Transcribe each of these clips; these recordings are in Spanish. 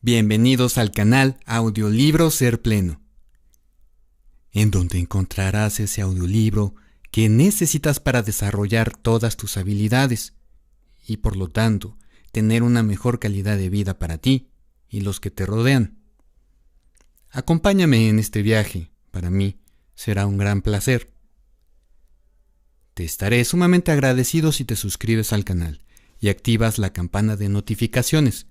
Bienvenidos al canal Audiolibro Ser Pleno, en donde encontrarás ese audiolibro que necesitas para desarrollar todas tus habilidades y por lo tanto tener una mejor calidad de vida para ti y los que te rodean. Acompáñame en este viaje, para mí será un gran placer. Te estaré sumamente agradecido si te suscribes al canal y activas la campana de notificaciones,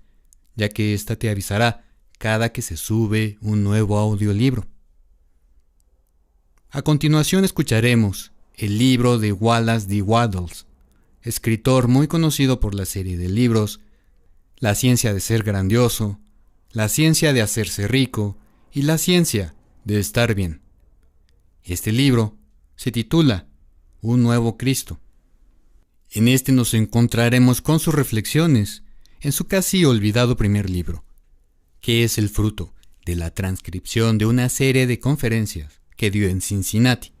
ya que ésta te avisará cada que se sube un nuevo audiolibro. A continuación escucharemos el libro de Wallace D. Wattles, escritor muy conocido por la serie de libros La ciencia de ser grandioso, La ciencia de hacerse rico y La ciencia de estar bien. Este libro se titula Un nuevo Cristo. En este nos encontraremos con sus reflexiones en su casi olvidado primer libro, que es el fruto de la transcripción de una serie de conferencias que dio en Cincinnati.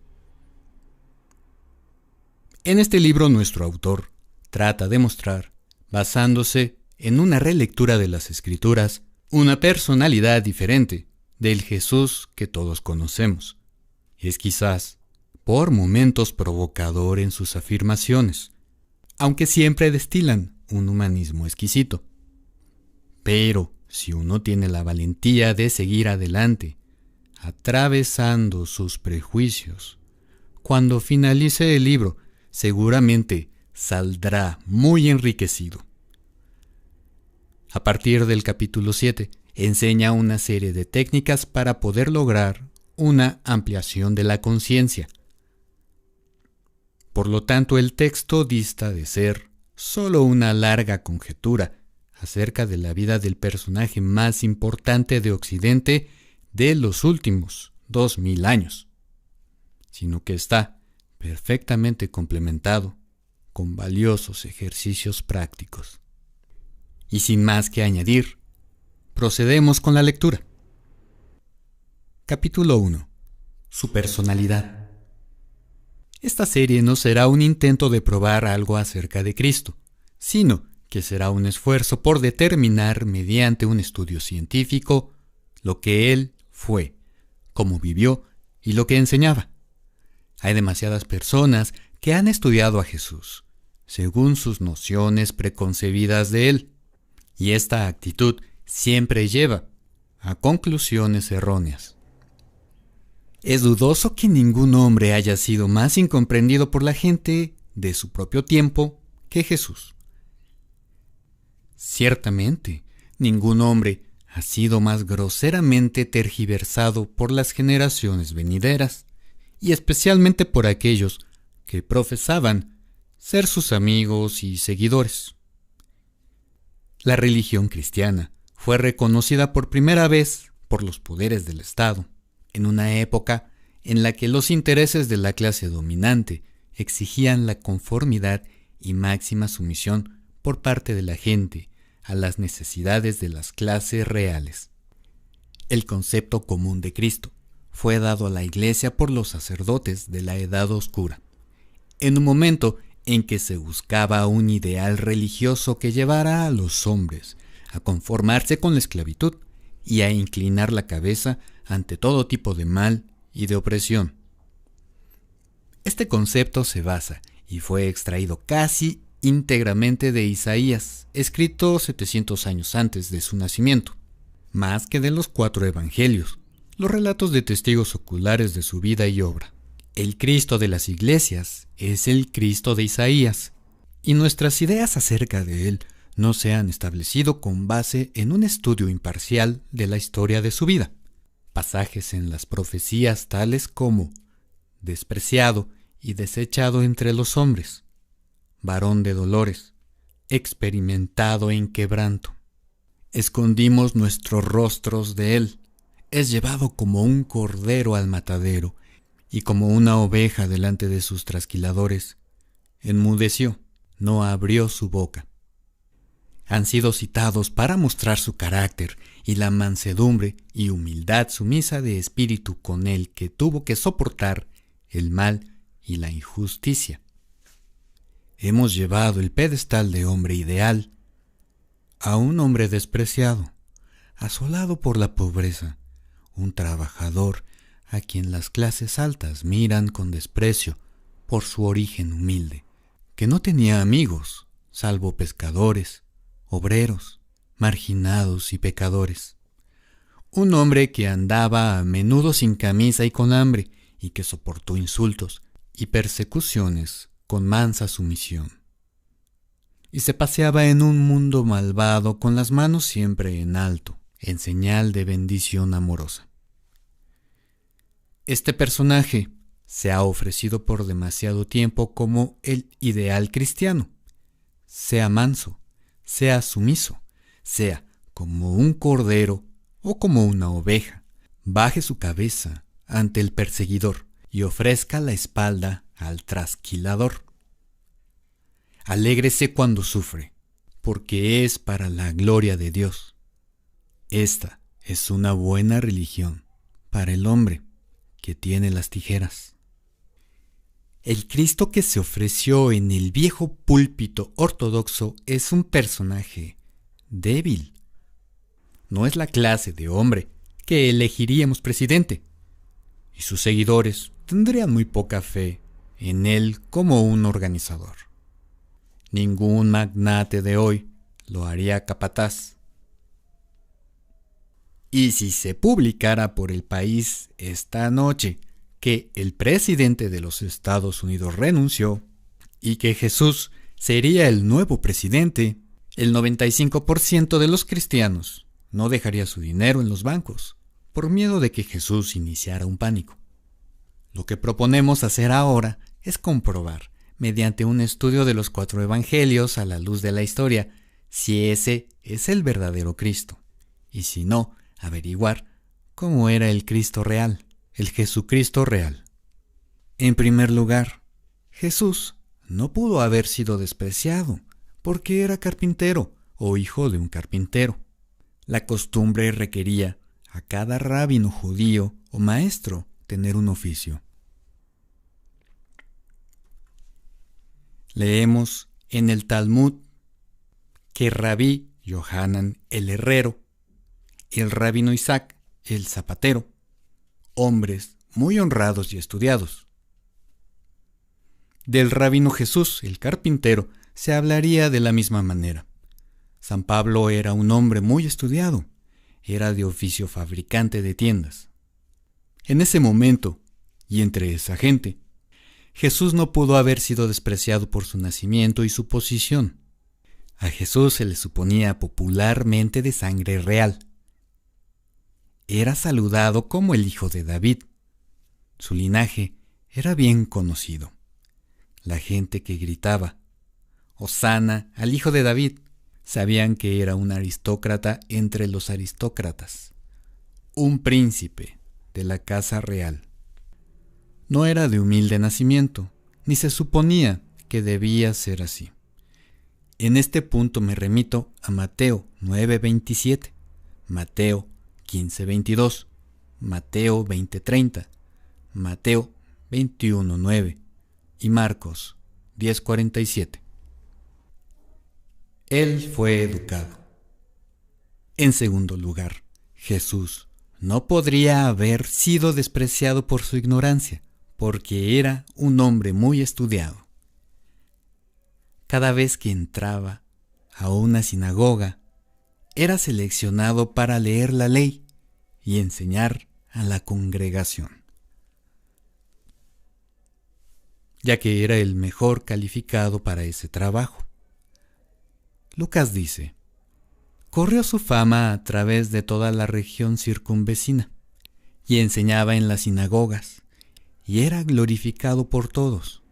En este libro nuestro autor trata de mostrar, basándose en una relectura de las Escrituras, una personalidad diferente del Jesús que todos conocemos. Es quizás, por momentos, provocador en sus afirmaciones, aunque siempre destilan un humanismo exquisito. Pero si uno tiene la valentía de seguir adelante, atravesando sus prejuicios, cuando finalice el libro, seguramente saldrá muy enriquecido. A partir del capítulo 7, enseña una serie de técnicas para poder lograr una ampliación de la conciencia. Por lo tanto, el texto dista de ser solo una larga conjetura acerca de la vida del personaje más importante de Occidente de los últimos 2000 años, sino que está perfectamente complementado con valiosos ejercicios prácticos. Y sin más que añadir, procedemos con la lectura. Capítulo 1. Su personalidad. Esta serie no será un intento de probar algo acerca de Cristo, sino que será un esfuerzo por determinar mediante un estudio científico lo que Él fue, cómo vivió y lo que enseñaba. Hay demasiadas personas que han estudiado a Jesús, según sus nociones preconcebidas de Él, y esta actitud siempre lleva a conclusiones erróneas. Es dudoso que ningún hombre haya sido más incomprendido por la gente de su propio tiempo que Jesús. Ciertamente, ningún hombre ha sido más groseramente tergiversado por las generaciones venideras, y especialmente por aquellos que profesaban ser sus amigos y seguidores. La religión cristiana fue reconocida por primera vez por los poderes del Estado, en una época en la que los intereses de la clase dominante exigían la conformidad y máxima sumisión por parte de la gente a las necesidades de las clases reales. El concepto común de Cristo fue dado a la Iglesia por los sacerdotes de la Edad Oscura, en un momento en que se buscaba un ideal religioso que llevara a los hombres a conformarse con la esclavitud y a inclinar la cabeza ante todo tipo de mal y de opresión. Este concepto se basa y fue extraído casi íntegramente de Isaías, escrito 700 años antes de su nacimiento, más que de los 4 evangelios, los relatos de testigos oculares de su vida y obra. El Cristo de las iglesias es el Cristo de Isaías, y nuestras ideas acerca de él no se han establecido con base en un estudio imparcial de la historia de su vida. Pasajes en las profecías tales como despreciado y desechado entre los hombres, varón de dolores, experimentado en quebranto. Escondimos nuestros rostros de él, es llevado como un cordero al matadero, y como una oveja delante de sus trasquiladores, enmudeció, no abrió su boca. Han sido citados para mostrar su carácter y la mansedumbre y humildad sumisa de espíritu con el que tuvo que soportar el mal y la injusticia. Hemos llevado el pedestal de hombre ideal a un hombre despreciado, asolado por la pobreza, un trabajador a quien las clases altas miran con desprecio por su origen humilde, que no tenía amigos, salvo pescadores, obreros, marginados y pecadores. Un hombre que andaba a menudo sin camisa y con hambre, y que soportó insultos y persecuciones con mansa sumisión. Y se paseaba en un mundo malvado con las manos siempre en alto, en señal de bendición amorosa. Este personaje se ha ofrecido por demasiado tiempo como el ideal cristiano. Sea manso, sea sumiso, sea como un cordero o como una oveja, baje su cabeza ante el perseguidor y ofrezca la espalda al trasquilador. Alégrese cuando sufre, porque es para la gloria de Dios. Esta es una buena religión para el hombre que tiene las tijeras. El Cristo que se ofreció en el viejo púlpito ortodoxo es un personaje débil. No es la clase de hombre que elegiríamos presidente, y sus seguidores tendrían muy poca fe en él como un organizador. Ningún magnate de hoy lo haría capataz. Y si se publicara por el país esta noche que el presidente de los Estados Unidos renunció y que Jesús sería el nuevo presidente, el 95% de los cristianos no dejaría su dinero en los bancos por miedo de que Jesús iniciara un pánico. Lo que proponemos hacer ahora es comprobar, mediante un estudio de los 4 evangelios a la luz de la historia, si ese es el verdadero Cristo, y si no, averiguar cómo era el Cristo real, el Jesucristo real. En primer lugar, Jesús no pudo haber sido despreciado, porque era carpintero o hijo de un carpintero. La costumbre requería a cada rabino judío o maestro tener un oficio. Leemos en el Talmud que Rabí Yohanan el herrero, el rabino Isaac el zapatero, hombres muy honrados y estudiados. Del rabino Jesús el carpintero se hablaría de la misma manera. San Pablo era un hombre muy estudiado, era de oficio fabricante de tiendas. En ese momento, y entre esa gente, Jesús no pudo haber sido despreciado por su nacimiento y su posición. A Jesús se le suponía popularmente de sangre real. Era saludado como el hijo de David. Su linaje era bien conocido. La gente que gritaba «Hosana al hijo de David» sabían que era un aristócrata entre los aristócratas, un príncipe de la casa real. No era de humilde nacimiento, ni se suponía que debía ser así. En este punto me remito a Mateo 9:27, Mateo 15:22, Mateo 20:30, Mateo 21:9 y Marcos 10:47. Él fue educado. En segundo lugar, Jesús no podría haber sido despreciado por su ignorancia, porque era un hombre muy estudiado. Cada vez que entraba a una sinagoga, era seleccionado para leer la ley y enseñar a la congregación, ya que era el mejor calificado para ese trabajo. Lucas dice: corrió su fama a través de toda la región circunvecina, y enseñaba en las sinagogas, y era glorificado por todos.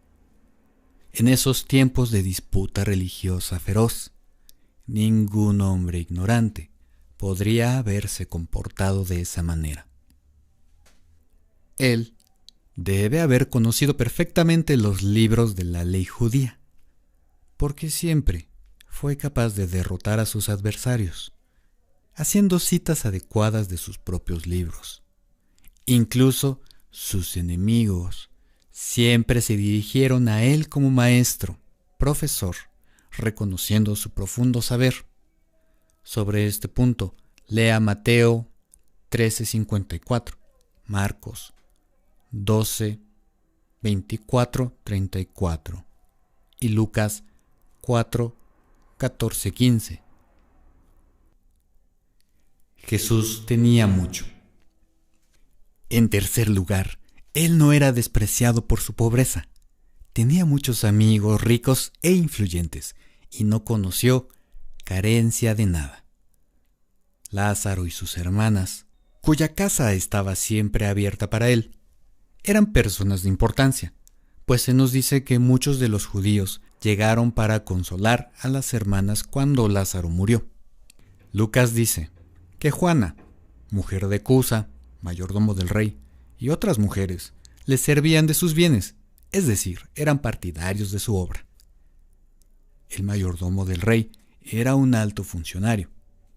En esos tiempos de disputa religiosa feroz, ningún hombre ignorante podría haberse comportado de esa manera. Él debe haber conocido perfectamente los libros de la ley judía, porque siempre fue capaz de derrotar a sus adversarios, haciendo citas adecuadas de sus propios libros. Incluso sus enemigos siempre se dirigieron a él como maestro, profesor, reconociendo su profundo saber. Sobre este punto, Lea Mateo 13:54, Marcos 12:24-34 y Lucas 4:14-15. Jesús tenía mucho. En tercer lugar, él no era despreciado por su pobreza. Tenía muchos amigos ricos e influyentes y no conoció carencia de nada. Lázaro y sus hermanas, cuya casa estaba siempre abierta para él, eran personas de importancia, pues se nos dice que muchos de los judíos llegaron para consolar a las hermanas cuando Lázaro murió. Lucas dice que Juana, mujer de Cusa, mayordomo del rey, y otras mujeres le servían de sus bienes, es decir, eran partidarios de su obra. El mayordomo del rey era un alto funcionario,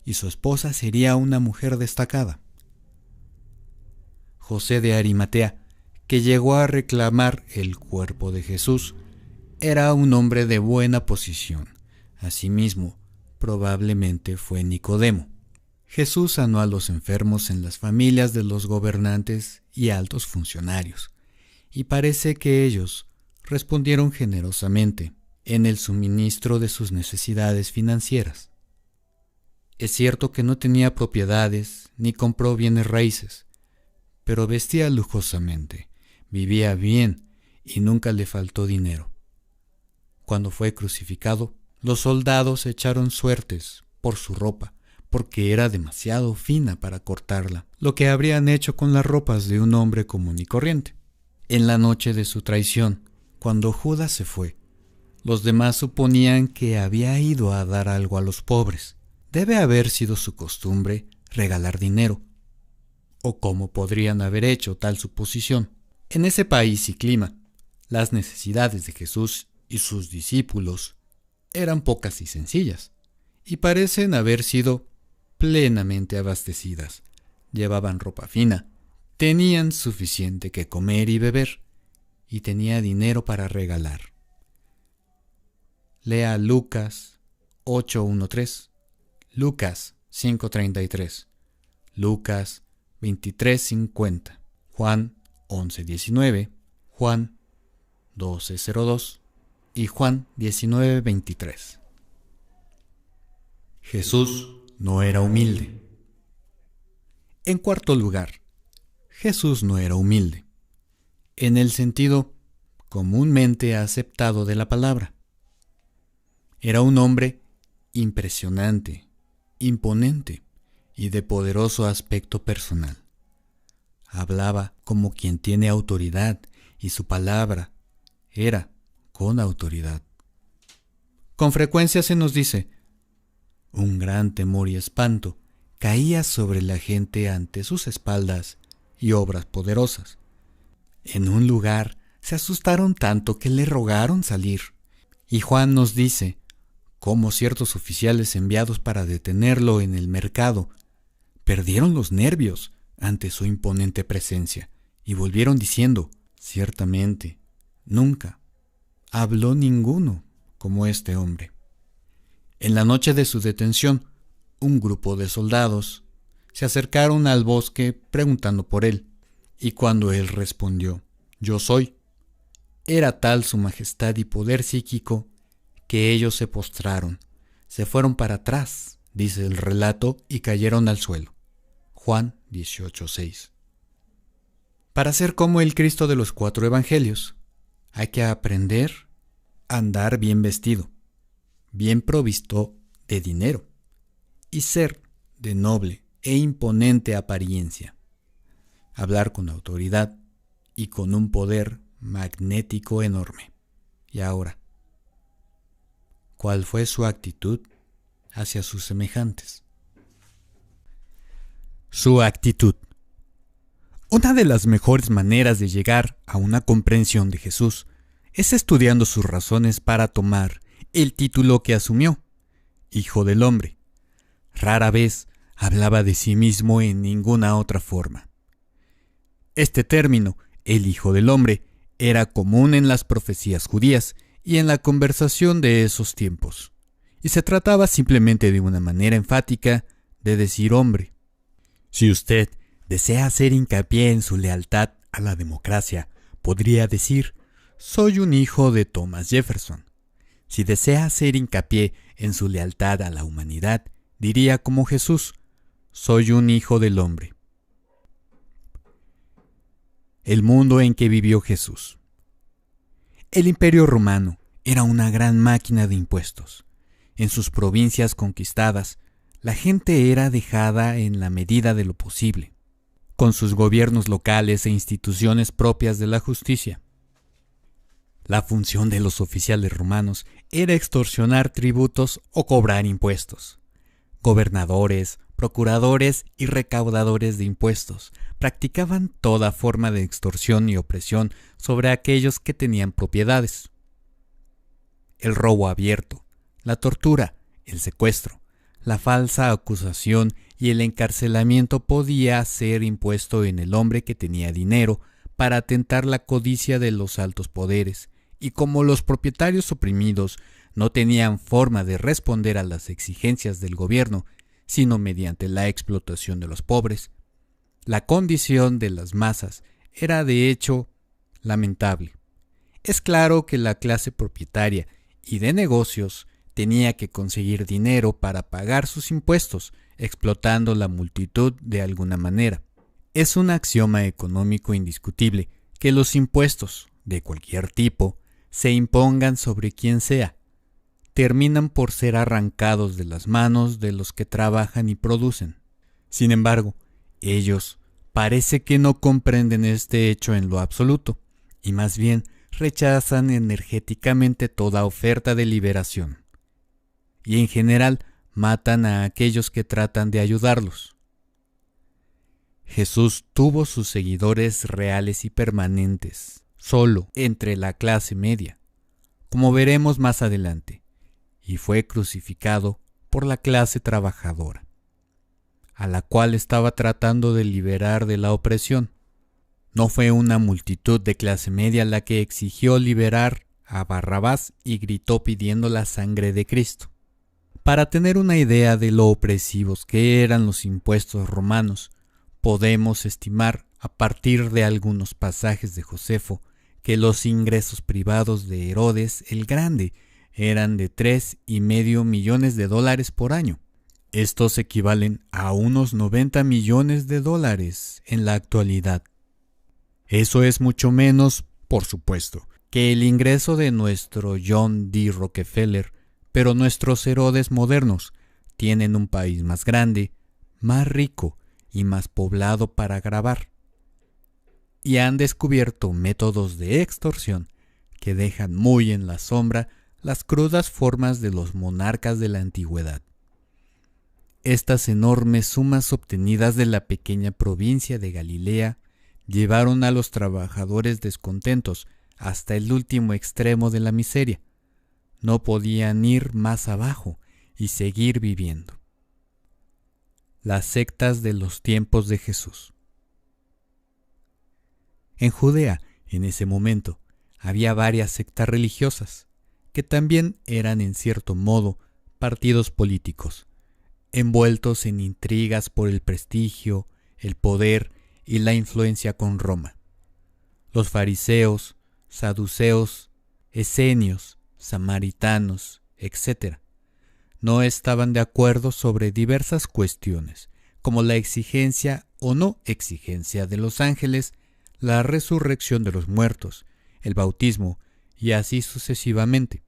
y su esposa sería una mujer destacada. José de Arimatea, que llegó a reclamar el cuerpo de Jesús, era un hombre de buena posición. Asimismo, probablemente fue Nicodemo. Jesús sanó a los enfermos en las familias de los gobernantes y altos funcionarios, y parece que ellos respondieron generosamente en el suministro de sus necesidades financieras. Es cierto que no tenía propiedades ni compró bienes raíces, pero vestía lujosamente, vivía bien y nunca le faltó dinero. Cuando fue crucificado, los soldados echaron suertes por su ropa, porque era demasiado fina para cortarla, lo que habrían hecho con las ropas de un hombre común y corriente. En la noche de su traición, cuando Judas se fue, los demás suponían que había ido a dar algo a los pobres. Debe haber sido su costumbre regalar dinero. ¿O cómo podrían haber hecho tal suposición? En ese país y clima, las necesidades de Jesús y sus discípulos eran pocas y sencillas, y parecen haber sido plenamente abastecidas. Llevaban ropa fina, tenían suficiente que comer y beber, y tenía dinero para regalar. Lea Lucas 8:13, Lucas 5:33, Lucas 23:50, Juan 11:19, Juan 12:02 y Juan 19:23. Jesús no era humilde. En cuarto lugar, Jesús no era humilde, en el sentido comúnmente aceptado de la palabra. Era un hombre impresionante, imponente y de poderoso aspecto personal. Hablaba como quien tiene autoridad y su palabra era con autoridad. Con frecuencia se nos dice: un gran temor y espanto caía sobre la gente ante sus espaldas y obras poderosas. En un lugar se asustaron tanto que le rogaron salir. Y Juan nos dice cómo ciertos oficiales enviados para detenerlo en el mercado perdieron los nervios ante su imponente presencia y volvieron diciendo: ciertamente, nunca habló ninguno como este hombre. En la noche de su detención, un grupo de soldados se acercaron al bosque preguntando por él, y cuando él respondió: yo soy, era tal su majestad y poder psíquico que ellos se postraron, se fueron para atrás, dice el relato, y cayeron al suelo. Juan 18:6. Para ser como el Cristo de los 4 evangelios, hay que aprender a andar bien vestido, bien provisto de dinero, y ser de noble e imponente apariencia, hablar con autoridad y con un poder magnético enorme. Y ahora, ¿cuál fue su actitud hacia sus semejantes? Su actitud. Una de las mejores maneras de llegar a una comprensión de Jesús es estudiando sus razones para tomar el título que asumió, Hijo del Hombre. Rara vez hablaba de sí mismo en ninguna otra forma. Este término, el Hijo del Hombre, era común en las profecías judías y en la conversación de esos tiempos, y se trataba simplemente de una manera enfática de decir hombre. Si usted desea hacer hincapié en su lealtad a la democracia, podría decir, soy un hijo de Thomas Jefferson. Si desea hacer hincapié en su lealtad a la humanidad, diría como Jesús, soy un hijo del hombre. El mundo en que vivió Jesús. El Imperio Romano era una gran máquina de impuestos. En sus provincias conquistadas, la gente era dejada en la medida de lo posible, con sus gobiernos locales e instituciones propias de la justicia. La función de los oficiales romanos era extorsionar tributos o cobrar impuestos. Gobernadores, procuradores y recaudadores de impuestos practicaban toda forma de extorsión y opresión sobre aquellos que tenían propiedades. El robo abierto, la tortura, el secuestro, la falsa acusación y el encarcelamiento podía ser impuesto en el hombre que tenía dinero para atentar la codicia de los altos poderes, y como los propietarios oprimidos no tenían forma de responder a las exigencias del gobierno, sino mediante la explotación de los pobres, la condición de las masas era de hecho lamentable. Es claro que la clase propietaria y de negocios tenía que conseguir dinero para pagar sus impuestos, explotando la multitud de alguna manera. Es un axioma económico indiscutible que los impuestos, de cualquier tipo, se impongan sobre quien sea, terminan por ser arrancados de las manos de los que trabajan y producen. Sin embargo, ellos parece que no comprenden este hecho en lo absoluto, y más bien rechazan energéticamente toda oferta de liberación. Y en general matan a aquellos que tratan de ayudarlos. Jesús tuvo sus seguidores reales y permanentes, solo entre la clase media, como veremos más adelante, y fue crucificado por la clase trabajadora, a la cual estaba tratando de liberar de la opresión. No fue una multitud de clase media la que exigió liberar a Barrabás y gritó pidiendo la sangre de Cristo. Para tener una idea de lo opresivos que eran los impuestos romanos, podemos estimar, a partir de algunos pasajes de Josefo, que los ingresos privados de Herodes el Grande eran de $3,5 millones por año. Estos equivalen a unos $90 millones en la actualidad. Eso es mucho menos, por supuesto, que el ingreso de nuestro John D. Rockefeller, pero nuestros Herodes modernos tienen un país más grande, más rico y más poblado para grabar. Y han descubierto métodos de extorsión que dejan muy en la sombra las crudas formas de los monarcas de la antigüedad. Estas enormes sumas obtenidas de la pequeña provincia de Galilea llevaron a los trabajadores descontentos hasta el último extremo de la miseria. No podían ir más abajo y seguir viviendo. Las sectas de los tiempos de Jesús. En Judea, en ese momento, había varias sectas religiosas, que también eran en cierto modo partidos políticos, envueltos en intrigas por el prestigio, el poder y la influencia con Roma. Los fariseos, saduceos, esenios, samaritanos, etc., no estaban de acuerdo sobre diversas cuestiones, como la exigencia o no exigencia de los ángeles, la resurrección de los muertos, el bautismo y así sucesivamente.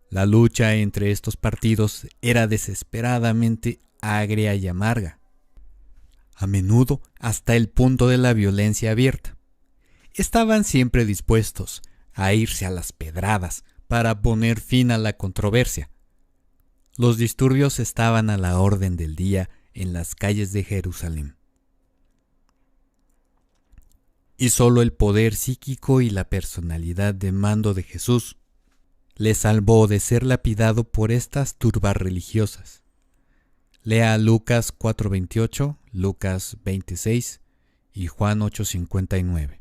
La lucha entre estos partidos era desesperadamente agria y amarga, a menudo hasta el punto de la violencia abierta. Estaban siempre dispuestos a irse a las pedradas para poner fin a la controversia. Los disturbios estaban a la orden del día en las calles de Jerusalén. Y solo el poder psíquico y la personalidad de mando de Jesús le salvó de ser lapidado por estas turbas religiosas. Lea Lucas 4:28, Lucas 26 y Juan 8:59.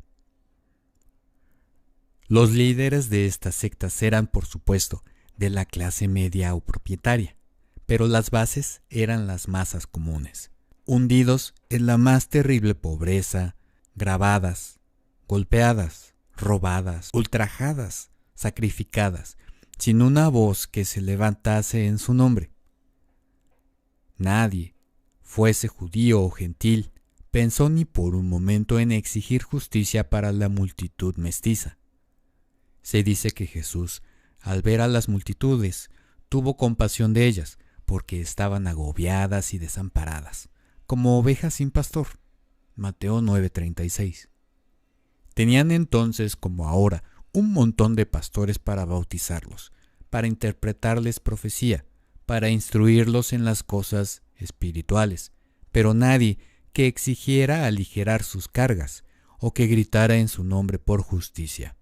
Los líderes de estas sectas eran, por supuesto, de la clase media o propietaria, pero las bases eran las masas comunes, hundidos en la más terrible pobreza, grabadas, golpeadas, robadas, ultrajadas, sacrificadas, sin una voz que se levantase en su nombre. Nadie, fuese judío o gentil, pensó ni por un momento en exigir justicia para la multitud mestiza. Se dice que Jesús, al ver a las multitudes, tuvo compasión de ellas, porque estaban agobiadas y desamparadas, como ovejas sin pastor. Mateo 9:36. Tenían entonces, como ahora, un montón de pastores para bautizarlos, para interpretarles profecía, para instruirlos en las cosas espirituales, pero nadie que exigiera aligerar sus cargas o que gritara en su nombre por justicia.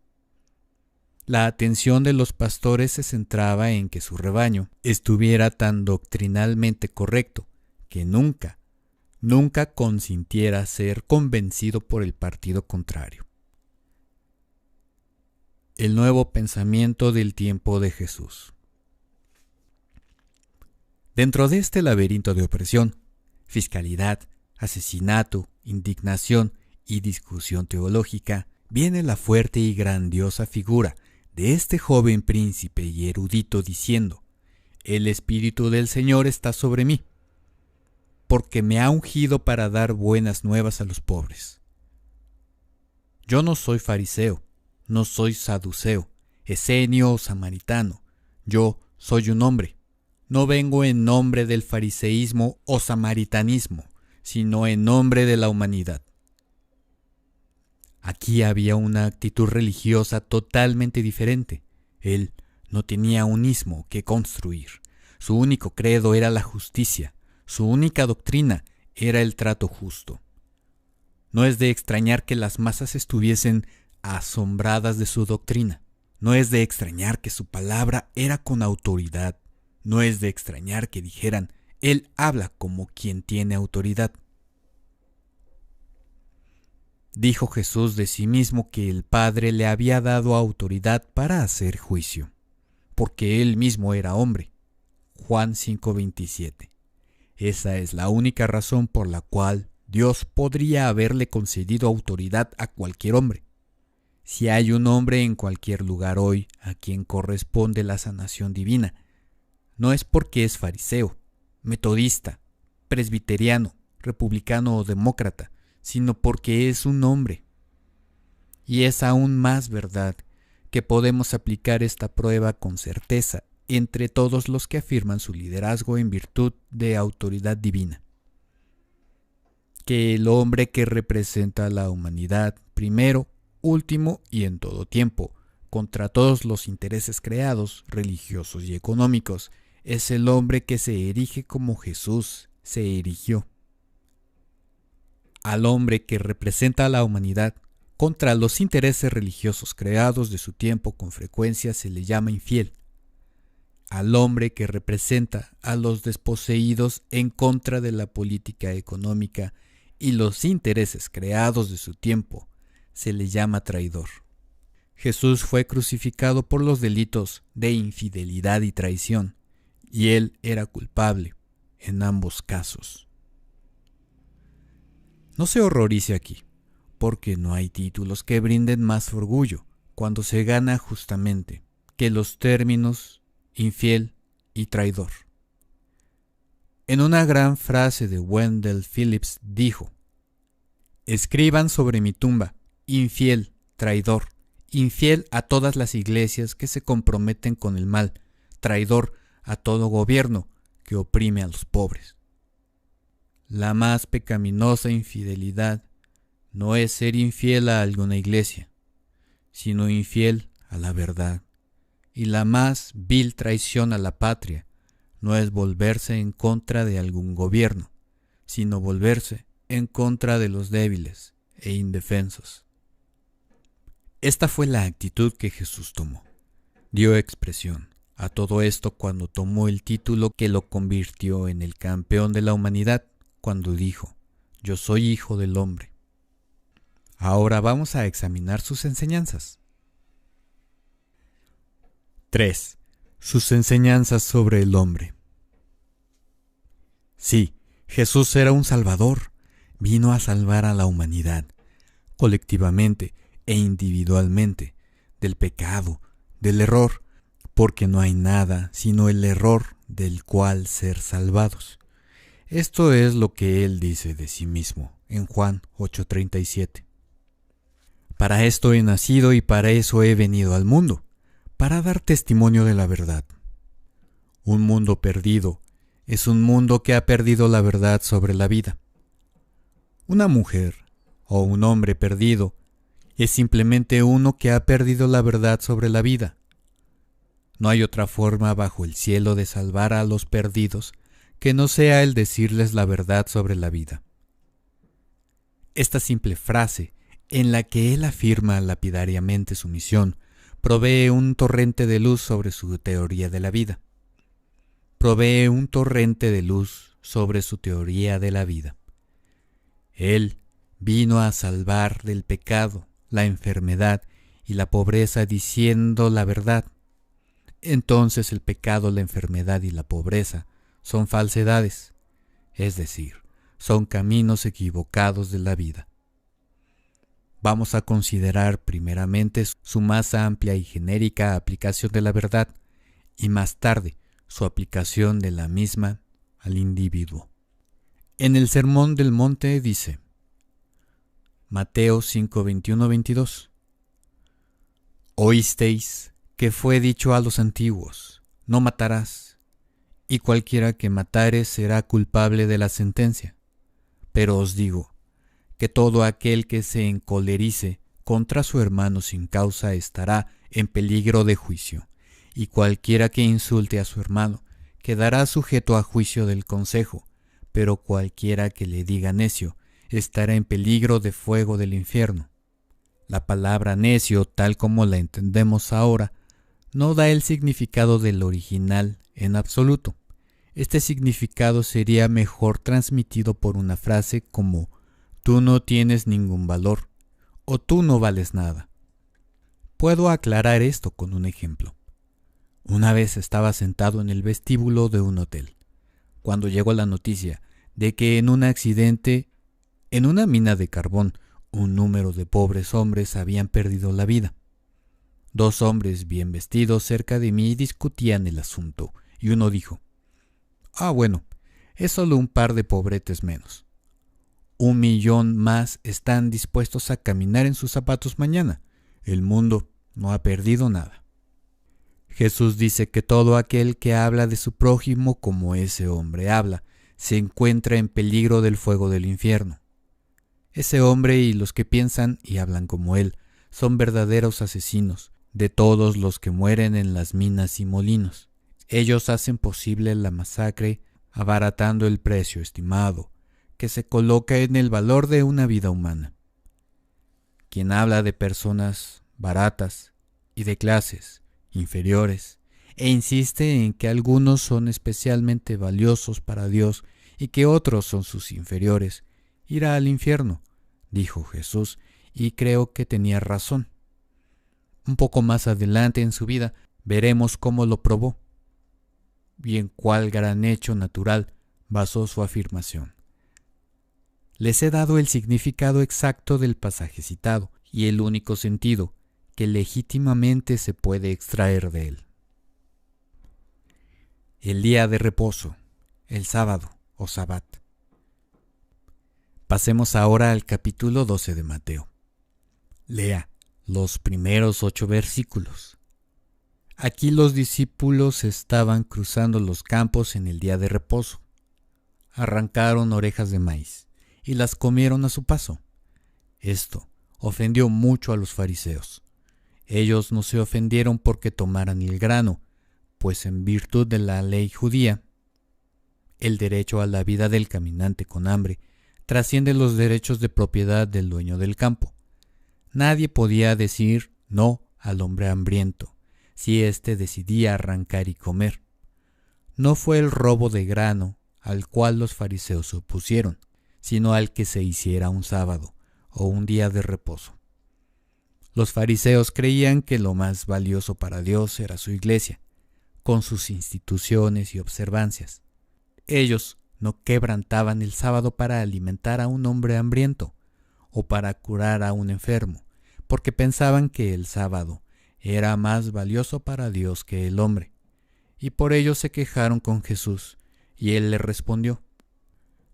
La atención de los pastores se centraba en que su rebaño estuviera tan doctrinalmente correcto que nunca consintiera ser convencido por el partido contrario. El nuevo pensamiento del tiempo de Jesús. Dentro de este laberinto de opresión, fiscalidad, asesinato, indignación y discusión teológica, viene la fuerte y grandiosa figura de este joven príncipe y erudito diciendo: «El Espíritu del Señor está sobre mí, porque me ha ungido para dar buenas nuevas a los pobres». Yo no soy fariseo, no soy saduceo, esenio o samaritano, yo soy un hombre. No vengo en nombre del fariseísmo o samaritanismo, sino en nombre de la humanidad. Aquí había una actitud religiosa totalmente diferente. Él no tenía un ismo que construir. Su único credo era la justicia. Su única doctrina era el trato justo. No es de extrañar que las masas estuviesen asombradas de su doctrina. No es de extrañar que su palabra era con autoridad. No es de extrañar que dijeran: «Él habla como quien tiene autoridad». Dijo Jesús de sí mismo que el Padre le había dado autoridad para hacer juicio, porque él mismo era hombre. Juan 5:27. Esa es la única razón por la cual Dios podría haberle concedido autoridad a cualquier hombre. Si hay un hombre en cualquier lugar hoy a quien corresponde la sanación divina, no es porque es fariseo, metodista, presbiteriano, republicano o demócrata, sino porque es un hombre. Y es aún más verdad que podemos aplicar esta prueba con certeza entre todos los que afirman su liderazgo en virtud de autoridad divina. Que el hombre que representa a la humanidad, primero, último y en todo tiempo, contra todos los intereses creados, religiosos y económicos, es el hombre que se erige como Jesús se erigió. Al hombre que representa a la humanidad contra los intereses religiosos creados de su tiempo con frecuencia se le llama infiel. Al hombre que representa a los desposeídos en contra de la política económica y los intereses creados de su tiempo se le llama traidor. Jesús fue crucificado por los delitos de infidelidad y traición, y él era culpable en ambos casos. No se horrorice aquí, porque no hay títulos que brinden más orgullo cuando se gana justamente que los términos infiel y traidor. En una gran frase de Wendell Phillips dijo: «Escriban sobre mi tumba, infiel, traidor, infiel a todas las iglesias que se comprometen con el mal, traidor a todo gobierno que oprime a los pobres». La más pecaminosa infidelidad no es ser infiel a alguna iglesia, sino infiel a la verdad. Y la más vil traición a la patria no es volverse en contra de algún gobierno, sino volverse en contra de los débiles e indefensos. Esta fue la actitud que Jesús tomó. Dio expresión a todo esto cuando tomó el título que lo convirtió en el campeón de la humanidad, cuando dijo: «Yo soy hijo del hombre». Ahora vamos a examinar sus enseñanzas. 3. Sus enseñanzas sobre el hombre. Sí, Jesús era un Salvador. Vino a salvar a la humanidad, colectivamente e individualmente, del pecado, del error, porque no hay nada sino el error del cual ser salvados. Esto es lo que él dice de sí mismo en Juan 8:37. Para esto he nacido y para eso he venido al mundo, para dar testimonio de la verdad. Un mundo perdido es un mundo que ha perdido la verdad sobre la vida. Una mujer o un hombre perdido es simplemente uno que ha perdido la verdad sobre la vida. No hay otra forma bajo el cielo de salvar a los perdidos que no sea el decirles la verdad sobre la vida. Esta simple frase, en la que él afirma lapidariamente su misión, provee un torrente de luz sobre su teoría de la vida. Provee un torrente de luz sobre su teoría de la vida. Él vino a salvar del pecado, la enfermedad y la pobreza diciendo la verdad. Entonces el pecado, la enfermedad y la pobreza son falsedades, es decir, son caminos equivocados de la vida. Vamos a considerar primeramente su más amplia y genérica aplicación de la verdad y más tarde su aplicación de la misma al individuo. En el Sermón del Monte dice, Mateo 5:21-22, Oísteis que fue dicho a los antiguos, no matarás, y cualquiera que matare será culpable de la sentencia. Pero os digo, que todo aquel que se encolerice contra su hermano sin causa estará en peligro de juicio, y cualquiera que insulte a su hermano quedará sujeto a juicio del consejo, pero cualquiera que le diga necio estará en peligro de fuego del infierno. La palabra necio, tal como la entendemos ahora, no da el significado del original en absoluto. Este significado sería mejor transmitido por una frase como tú no tienes ningún valor o tú no vales nada. Puedo aclarar esto con un ejemplo. Una vez estaba sentado en el vestíbulo de un hotel, cuando llegó la noticia de que en un accidente en una mina de carbón un número de pobres hombres habían perdido la vida. 2 hombres bien vestidos cerca de mí discutían el asunto, y uno dijo, bueno, es solo un par de pobretes menos. 1 millón más están dispuestos a caminar en sus zapatos mañana. El mundo no ha perdido nada. Jesús dice que todo aquel que habla de su prójimo como ese hombre habla, se encuentra en peligro del fuego del infierno. Ese hombre y los que piensan y hablan como él son verdaderos asesinos de todos los que mueren en las minas y molinos. Ellos hacen posible la masacre abaratando el precio estimado que se coloca en el valor de una vida humana. Quien habla de personas baratas y de clases inferiores e insiste en que algunos son especialmente valiosos para Dios y que otros son sus inferiores, irá al infierno, dijo Jesús, y creo que tenía razón. Un poco más adelante en su vida veremos cómo lo probó y en cuál gran hecho natural basó su afirmación. Les he dado el significado exacto del pasaje citado y el único sentido que legítimamente se puede extraer de él. El día de reposo, el sábado o sabbat. Pasemos ahora al capítulo 12 de Mateo. Lea los primeros 8 versículos. Aquí los discípulos estaban cruzando los campos en el día de reposo. Arrancaron orejas de maíz y las comieron a su paso. Esto ofendió mucho a los fariseos. Ellos no se ofendieron porque tomaran el grano, pues en virtud de la ley judía, el derecho a la vida del caminante con hambre trasciende los derechos de propiedad del dueño del campo. Nadie podía decir no al hombre hambriento si éste decidía arrancar y comer. No fue el robo de grano al cual los fariseos se opusieron, sino al que se hiciera un sábado o un día de reposo. Los fariseos creían que lo más valioso para Dios era su iglesia, con sus instituciones y observancias. Ellos no quebrantaban el sábado para alimentar a un hombre hambriento o para curar a un enfermo, porque pensaban que el sábado era más valioso para Dios que el hombre. Y por ello se quejaron con Jesús, y él les respondió: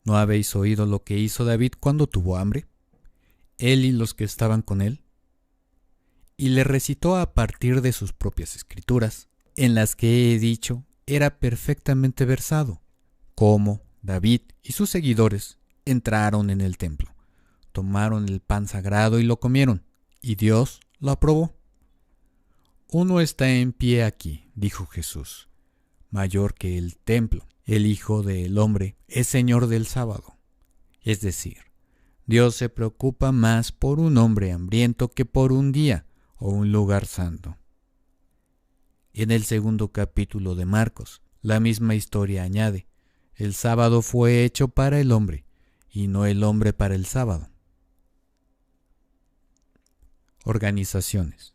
¿No habéis oído lo que hizo David cuando tuvo hambre? Él y los que estaban con él. Y le recitó a partir de sus propias escrituras, en las que he dicho era perfectamente versado, cómo David y sus seguidores entraron en el templo, tomaron el pan sagrado y lo comieron, y Dios lo aprobó. Uno está en pie aquí, dijo Jesús, mayor que el templo. El Hijo del Hombre es Señor del sábado. Es decir, Dios se preocupa más por un hombre hambriento que por un día o un lugar santo. En el segundo capítulo de Marcos, la misma historia añade: el sábado fue hecho para el hombre, y no el hombre para el sábado. Organizaciones.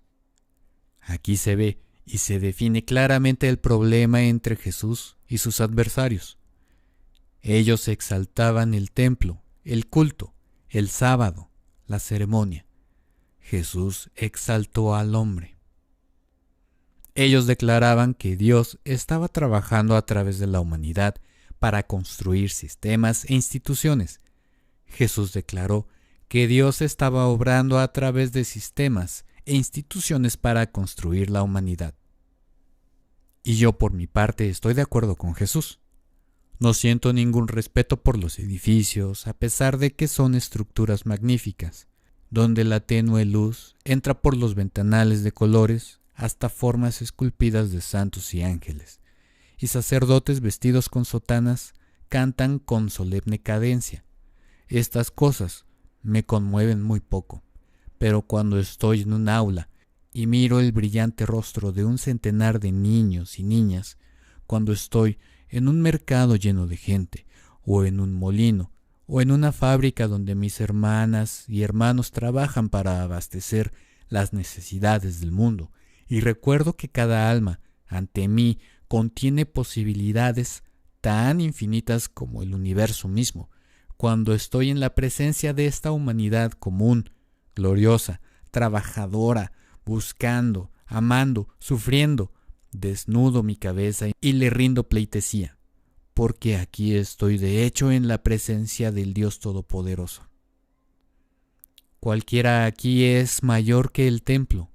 Aquí se ve y se define claramente el problema entre Jesús y sus adversarios. Ellos exaltaban el templo, el culto, el sábado, la ceremonia. Jesús exaltó al hombre. Ellos declaraban que Dios estaba trabajando a través de la humanidad para construir sistemas e instituciones. Jesús declaró que Dios estaba obrando a través de sistemas e instituciones para construir la humanidad. Y yo por mi parte estoy de acuerdo con Jesús. No siento ningún respeto por los edificios, a pesar de que son estructuras magníficas, donde la tenue luz entra por los ventanales de colores hasta formas esculpidas de santos y ángeles, y sacerdotes vestidos con sotanas cantan con solemne cadencia. Estas cosas me conmueven muy poco, pero cuando estoy en un aula y miro el brillante rostro de un centenar de niños y niñas, cuando estoy en un mercado lleno de gente, o en un molino, o en una fábrica donde mis hermanas y hermanos trabajan para abastecer las necesidades del mundo, y recuerdo que cada alma ante mí contiene posibilidades tan infinitas como el universo mismo, cuando estoy en la presencia de esta humanidad común, gloriosa, trabajadora, buscando, amando, sufriendo, desnudo mi cabeza y le rindo pleitesía, porque aquí estoy de hecho en la presencia del Dios Todopoderoso. Cualquiera aquí es mayor que el templo,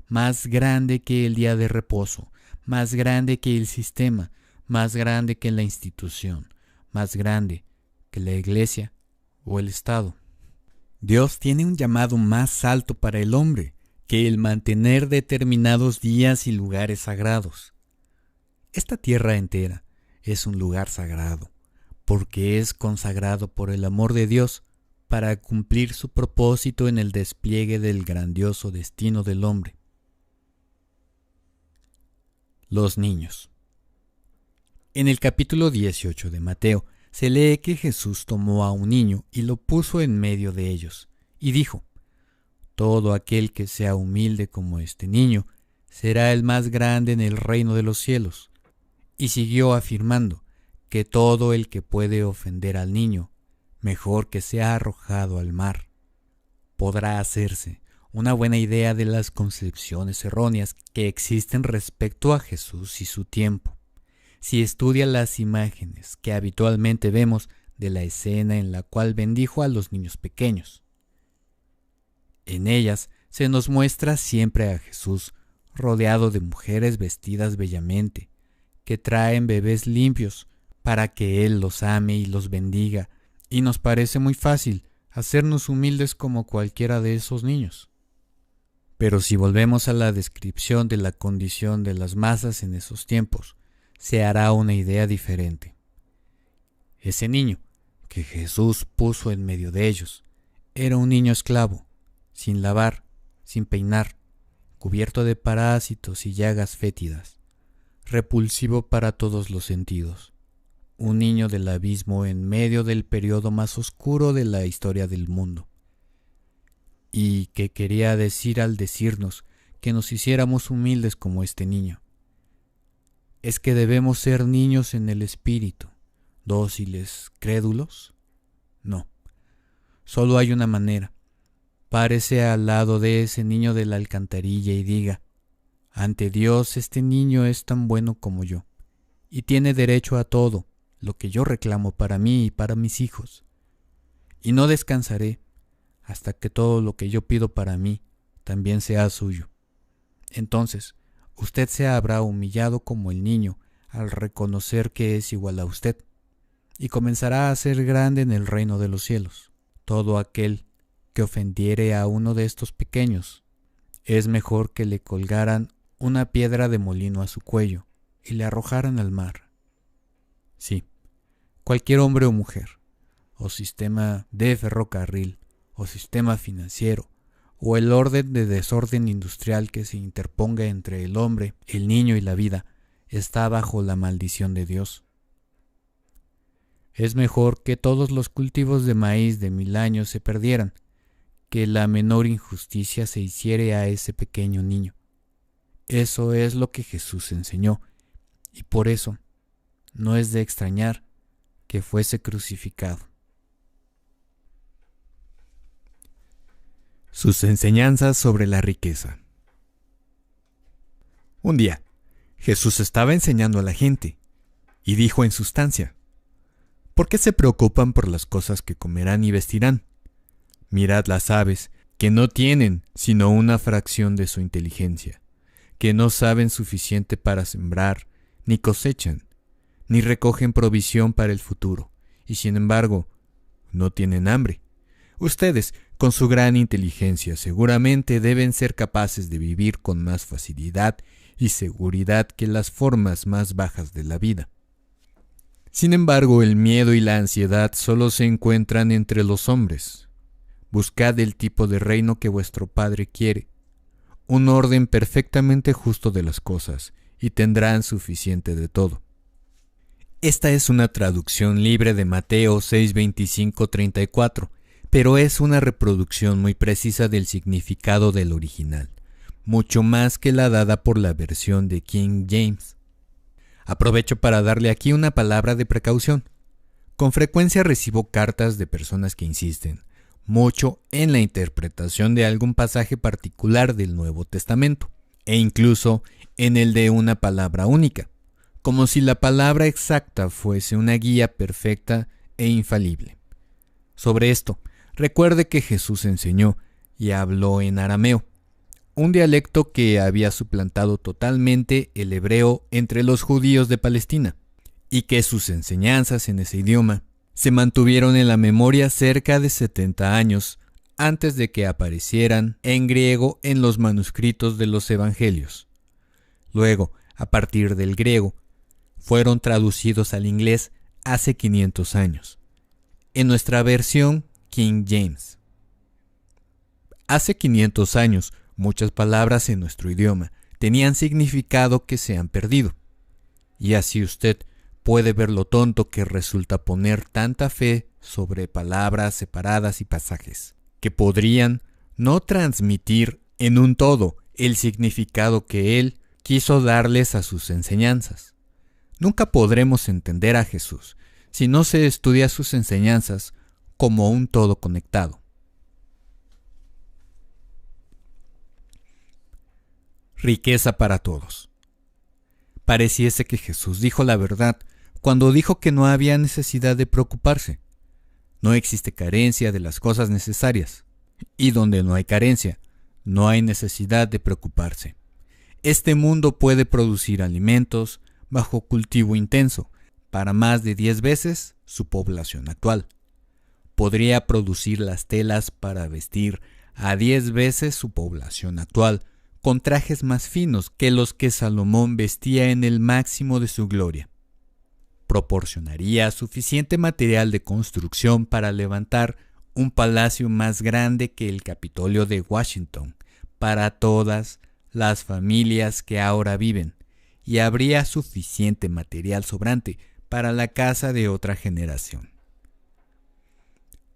más grande que el día de reposo, más grande que el sistema, más grande que la institución, más grande que la iglesia o el Estado. Dios tiene un llamado más alto para el hombre que el mantener determinados días y lugares sagrados. Esta tierra entera es un lugar sagrado, porque es consagrado por el amor de Dios para cumplir su propósito en el despliegue del grandioso destino del hombre. Los niños. En el capítulo 18 de Mateo se lee que Jesús tomó a un niño y lo puso en medio de ellos, y dijo: todo aquel que sea humilde como este niño será el más grande en el reino de los cielos. Y siguió afirmando que todo el que puede ofender al niño, mejor que sea arrojado al mar. Podrá hacerse una buena idea de las concepciones erróneas que existen respecto a Jesús y su tiempo, si estudia las imágenes que habitualmente vemos de la escena en la cual bendijo a los niños pequeños. En ellas se nos muestra siempre a Jesús rodeado de mujeres vestidas bellamente, que traen bebés limpios para que Él los ame y los bendiga, y nos parece muy fácil hacernos humildes como cualquiera de esos niños. Pero si volvemos a la descripción de la condición de las masas en esos tiempos, se hará una idea diferente. Ese niño que Jesús puso en medio de ellos era un niño esclavo, sin lavar, sin peinar, cubierto de parásitos y llagas fétidas, repulsivo para todos los sentidos, un niño del abismo en medio del periodo más oscuro de la historia del mundo. ¿Y qué quería decir al decirnos que nos hiciéramos humildes como este niño? Es que debemos ser niños en el espíritu, dóciles, crédulos? No, solo hay una manera. Párese al lado de ese niño de la alcantarilla y diga: ante Dios este niño es tan bueno como yo, y tiene derecho a todo lo que yo reclamo para mí y para mis hijos. Y no descansaré hasta que todo lo que yo pido para mí también sea suyo. Entonces, usted se habrá humillado como el niño al reconocer que es igual a usted, y comenzará a ser grande en el reino de los cielos. Todo aquel que ofendiere a uno de estos pequeños, es mejor que le colgaran una piedra de molino a su cuello y le arrojaran al mar. Sí, cualquier hombre o mujer, o sistema de ferrocarril, o sistema financiero, o el orden de desorden industrial que se interponga entre el hombre, el niño y la vida, está bajo la maldición de Dios. Es mejor que todos los cultivos de maíz de 1000 años se perdieran, que la menor injusticia se hiciere a ese pequeño niño. Eso es lo que Jesús enseñó, y por eso no es de extrañar que fuese crucificado. Sus enseñanzas sobre la riqueza. Un día, Jesús estaba enseñando a la gente, y dijo en sustancia: ¿por qué se preocupan por las cosas que comerán y vestirán? Mirad las aves, que no tienen sino una fracción de su inteligencia, que no saben suficiente para sembrar, ni cosechan, ni recogen provisión para el futuro, y sin embargo, no tienen hambre. Ustedes, con su gran inteligencia, seguramente deben ser capaces de vivir con más facilidad y seguridad que las formas más bajas de la vida. Sin embargo, el miedo y la ansiedad solo se encuentran entre los hombres. Buscad el tipo de reino que vuestro Padre quiere, un orden perfectamente justo de las cosas, y tendrán suficiente de todo. Esta es una traducción libre de Mateo 6:25-34, pero es una reproducción muy precisa del significado del original, mucho más que la dada por la versión de King James. Aprovecho para darle aquí una palabra de precaución. Con frecuencia recibo cartas de personas que insisten mucho en la interpretación de algún pasaje particular del Nuevo Testamento, e incluso en el de una palabra única, como si la palabra exacta fuese una guía perfecta e infalible. Sobre esto, recuerde que Jesús enseñó y habló en arameo, un dialecto que había suplantado totalmente el hebreo entre los judíos de Palestina, y que sus enseñanzas en ese idioma se mantuvieron en la memoria cerca de 70 años antes de que aparecieran en griego en los manuscritos de los evangelios. Luego, a partir del griego, fueron traducidos al inglés hace 500 años, en nuestra versión King James. Hace 500 años, muchas palabras en nuestro idioma tenían significado que se han perdido, y así usted puede ver lo tonto que resulta poner tanta fe sobre palabras separadas y pasajes, que podrían no transmitir en un todo el significado que él quiso darles a sus enseñanzas. Nunca podremos entender a Jesús si no se estudia sus enseñanzas como un todo conectado. Riqueza para todos. Pareciese que Jesús dijo la verdad cuando dijo que no había necesidad de preocuparse. No existe carencia de las cosas necesarias, y donde no hay carencia, no hay necesidad de preocuparse. Este mundo puede producir alimentos bajo cultivo intenso para más de 10 veces su población actual. Podría producir las telas para vestir a 10 veces su población actual, con trajes más finos que los que Salomón vestía en el máximo de su gloria. Proporcionaría suficiente material de construcción para levantar un palacio más grande que el Capitolio de Washington para todas las familias que ahora viven, y habría suficiente material sobrante para la casa de otra generación.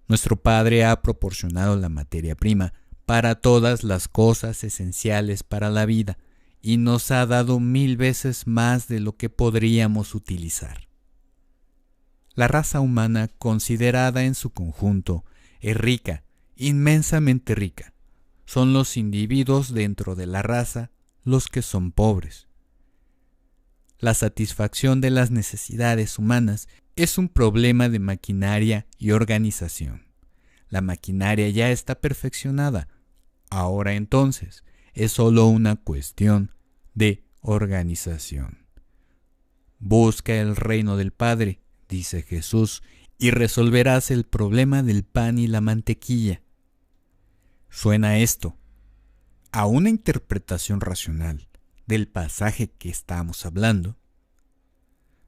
Nuestro Padre ha proporcionado la materia prima para todas las cosas esenciales para la vida, y nos ha dado 1000 veces más de lo que podríamos utilizar. La raza humana, considerada en su conjunto, es rica, inmensamente rica. Son los individuos dentro de la raza los que son pobres. La satisfacción de las necesidades humanas es un problema de maquinaria y organización. La maquinaria ya está perfeccionada. Ahora entonces es solo una cuestión de organización. Busca el reino del Padre, dice Jesús, y resolverás el problema del pan y la mantequilla. Suena esto a una interpretación racional del pasaje que estamos hablando.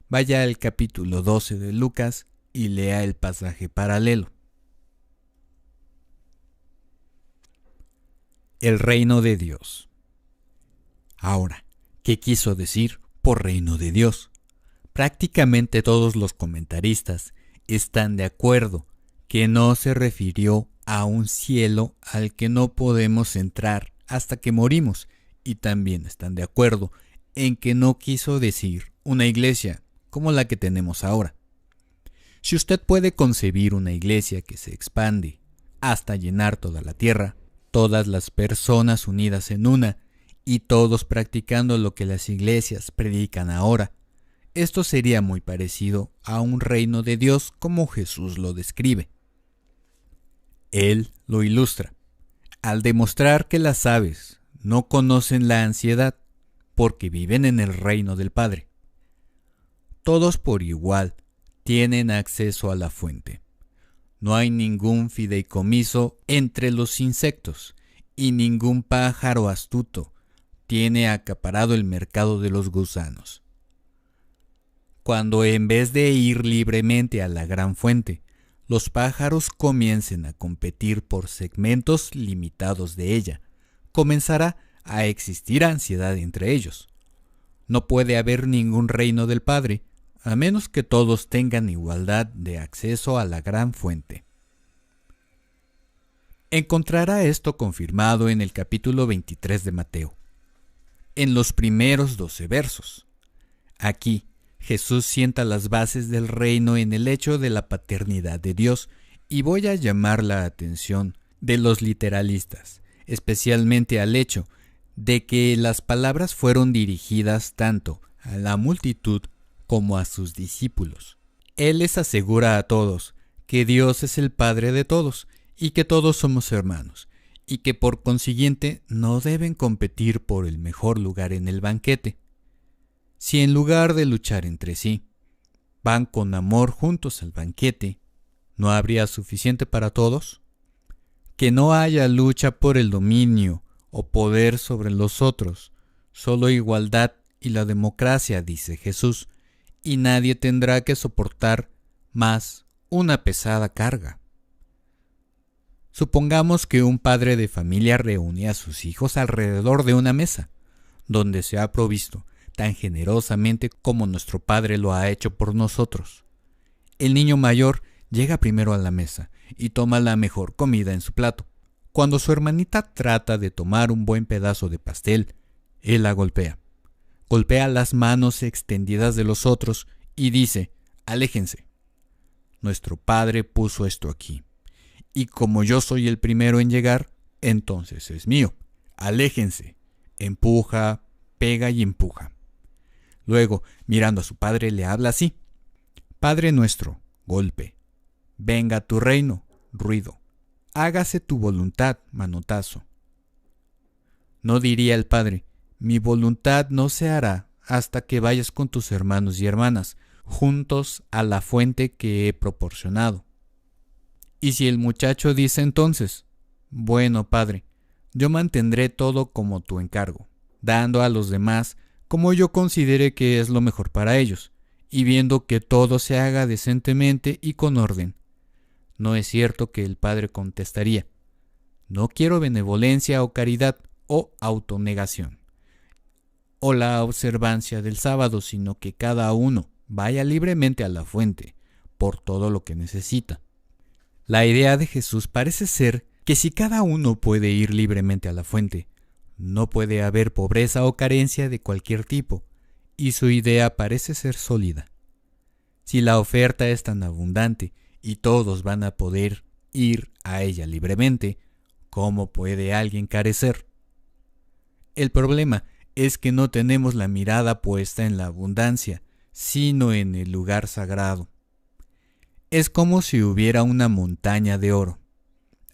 Vaya al capítulo 12 de Lucas y lea el pasaje paralelo. El reino de Dios. Ahora, ¿qué quiso decir por reino de Dios? Prácticamente todos los comentaristas están de acuerdo que no se refirió a un cielo al que no podemos entrar hasta que morimos, y también están de acuerdo en que no quiso decir una iglesia como la que tenemos ahora. Si usted puede concebir una iglesia que se expande hasta llenar toda la tierra, todas las personas unidas en una y todos practicando lo que las iglesias predican ahora, esto sería muy parecido a un reino de Dios como Jesús lo describe. Él lo ilustra al demostrar que las aves no conocen la ansiedad porque viven en el reino del Padre. Todos por igual tienen acceso a la fuente. No hay ningún fideicomiso entre los insectos y ningún pájaro astuto tiene acaparado el mercado de los gusanos. Cuando en vez de ir libremente a la gran fuente, los pájaros comiencen a competir por segmentos limitados de ella, comenzará a existir ansiedad entre ellos. No puede haber ningún reino del Padre a menos que todos tengan igualdad de acceso a la gran fuente. Encontrará esto confirmado en el capítulo 23 de Mateo, en los primeros 12 versos. Aquí, Jesús sienta las bases del reino en el hecho de la paternidad de Dios, y voy a llamar la atención de los literalistas, especialmente al hecho de que las palabras fueron dirigidas tanto a la multitud como a sus discípulos. Él les asegura a todos que Dios es el Padre de todos y que todos somos hermanos, y que por consiguiente no deben competir por el mejor lugar en el banquete. Si en lugar de luchar entre sí, van con amor juntos al banquete, ¿no habría suficiente para todos? Que no haya lucha por el dominio o poder sobre los otros, solo igualdad y la democracia, dice Jesús, y nadie tendrá que soportar más una pesada carga. Supongamos que un padre de familia reúne a sus hijos alrededor de una mesa, donde se ha provisto tan generosamente como nuestro Padre lo ha hecho por nosotros. El niño mayor llega primero a la mesa y toma la mejor comida en su plato. Cuando su hermanita trata de tomar un buen pedazo de pastel, él la golpea. Golpea las manos extendidas de los otros y dice: aléjense. Nuestro Padre puso esto aquí, y como yo soy el primero en llegar, entonces es mío. Aléjense. Empuja, pega y empuja. Luego, mirando a su padre, le habla así: Padre nuestro, golpe. Venga tu reino, ruido. Hágase tu voluntad, manotazo. No diría el padre: mi voluntad no se hará hasta que vayas con tus hermanos y hermanas, juntos a la fuente que he proporcionado. Y si el muchacho dice entonces: bueno, padre, yo mantendré todo como tu encargo, dando a los demás como yo considere que es lo mejor para ellos, y viendo que todo se haga decentemente y con orden. No es cierto que el padre contestaría: no quiero benevolencia o caridad o autonegación, o la observancia del sábado, sino que cada uno vaya libremente a la fuente por todo lo que necesita. La idea de Jesús parece ser que si cada uno puede ir libremente a la fuente, no puede haber pobreza o carencia de cualquier tipo, y su idea parece ser sólida. Si la oferta es tan abundante y todos van a poder ir a ella libremente, ¿cómo puede alguien carecer? El problema es que no tenemos la mirada puesta en la abundancia, sino en el lugar sagrado. Es como si hubiera una montaña de oro,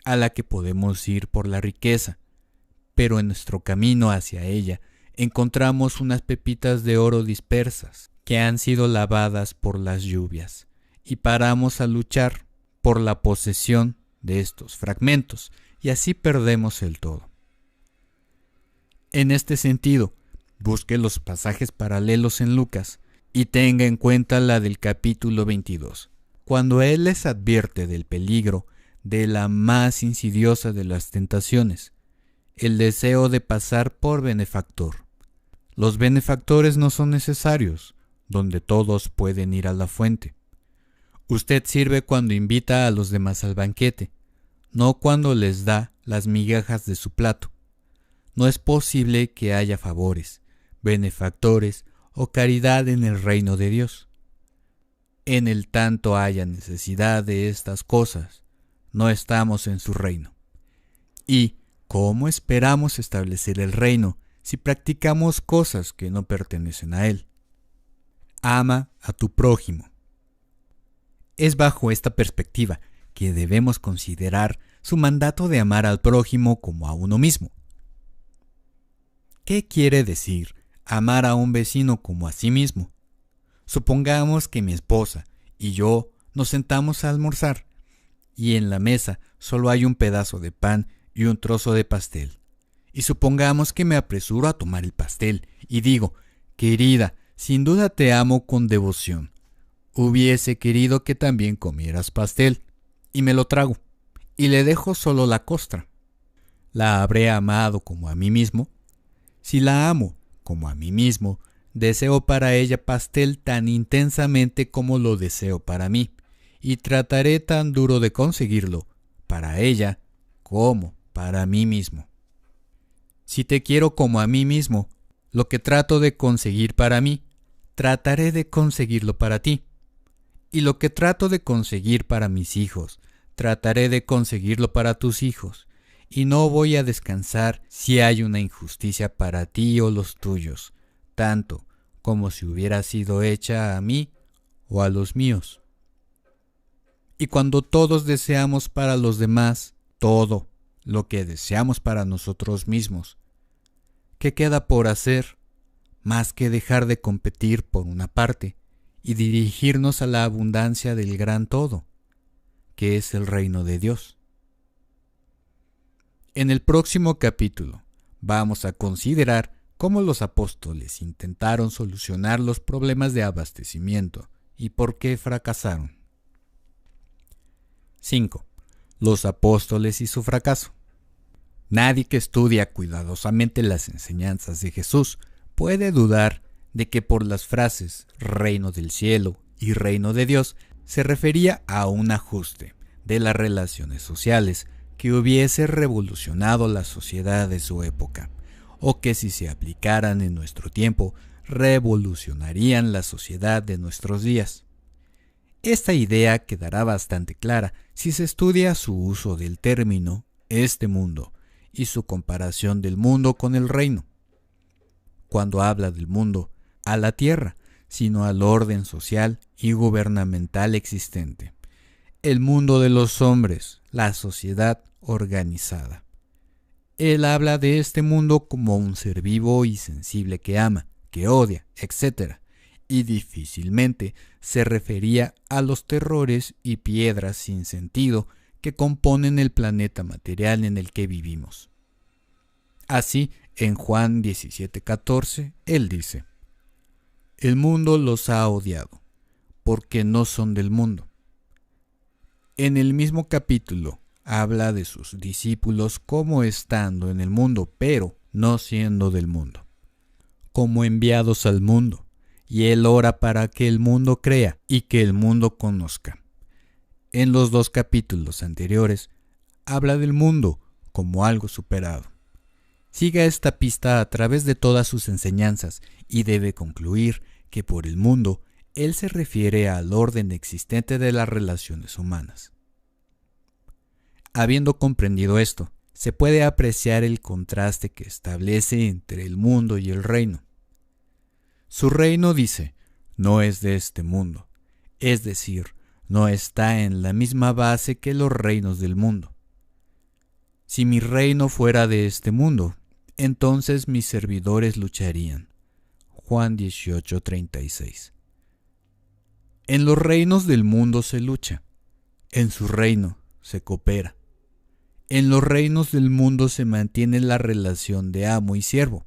a la que podemos ir por la riqueza, pero en nuestro camino hacia ella encontramos unas pepitas de oro dispersas que han sido lavadas por las lluvias, y paramos a luchar por la posesión de estos fragmentos, y así perdemos el todo. En este sentido, busque los pasajes paralelos en Lucas y tenga en cuenta la del capítulo 22, cuando él les advierte del peligro de la más insidiosa de las tentaciones, el deseo de pasar por benefactor. Los benefactores no son necesarios, donde todos pueden ir a la fuente. Usted sirve cuando invita a los demás al banquete, no cuando les da las migajas de su plato. No es posible que haya favores, benefactores o caridad en el reino de Dios. En el tanto haya necesidad de estas cosas, no estamos en su reino. ¿Y cómo esperamos establecer el reino si practicamos cosas que no pertenecen a él? Ama a tu prójimo. Es bajo esta perspectiva que debemos considerar su mandato de amar al prójimo como a uno mismo. ¿Qué quiere decir amar a un vecino como a sí mismo? Supongamos que mi esposa y yo nos sentamos a almorzar y en la mesa solo hay un pedazo de pan y un trozo de pastel. Y supongamos que me apresuro a tomar el pastel y digo, querida, sin duda te amo con devoción. Hubiese querido que también comieras pastel, y me lo trago, y le dejo solo la costra. ¿La habré amado como a mí mismo? Si la amo como a mí mismo, deseo para ella pastel tan intensamente como lo deseo para mí, y trataré tan duro de conseguirlo, para ella como para mí mismo. Si te quiero como a mí mismo, lo que trato de conseguir para mí, trataré de conseguirlo para ti. Y lo que trato de conseguir para mis hijos, trataré de conseguirlo para tus hijos. Y no voy a descansar si hay una injusticia para ti o los tuyos, tanto como si hubiera sido hecha a mí o a los míos. Y cuando todos deseamos para los demás todo lo que deseamos para nosotros mismos, ¿qué queda por hacer más que dejar de competir por una parte y dirigirnos a la abundancia del gran todo, que es el reino de Dios? En el próximo capítulo vamos a considerar cómo los apóstoles intentaron solucionar los problemas de abastecimiento y por qué fracasaron. 5. Los apóstoles y su fracaso. Nadie que estudia cuidadosamente las enseñanzas de Jesús puede dudar de que por las frases reino del cielo y reino de Dios se refería a un ajuste de las relaciones sociales que hubiese revolucionado la sociedad de su época, o que si se aplicaran en nuestro tiempo, revolucionarían la sociedad de nuestros días. Esta idea quedará bastante clara si se estudia su uso del término este mundo y su comparación del mundo con el reino. Cuando habla del mundo, a la tierra, sino al orden social y gubernamental existente. El mundo de los hombres, la sociedad organizada. Él habla de este mundo como un ser vivo y sensible que ama, que odia, etc. Y difícilmente se refería a los terrores y piedras sin sentido que componen el planeta material en el que vivimos. Así, en Juan 17:14, él dice: el mundo los ha odiado, porque no son del mundo. En el mismo capítulo habla de sus discípulos como estando en el mundo, pero no siendo del mundo, como enviados al mundo, y él ora para que el mundo crea y que el mundo conozca. En los 2 capítulos anteriores habla del mundo como algo superado. Siga esta pista a través de todas sus enseñanzas y debe concluir que por el mundo él se refiere al orden existente de las relaciones humanas. Habiendo comprendido esto, se puede apreciar el contraste que establece entre el mundo y el reino. Su reino, dice, no es de este mundo, es decir, no está en la misma base que los reinos del mundo. Si mi reino fuera de este mundo, entonces mis servidores lucharían. Juan 18:36. En los reinos del mundo se lucha, en su reino se coopera. En los reinos del mundo se mantiene la relación de amo y siervo.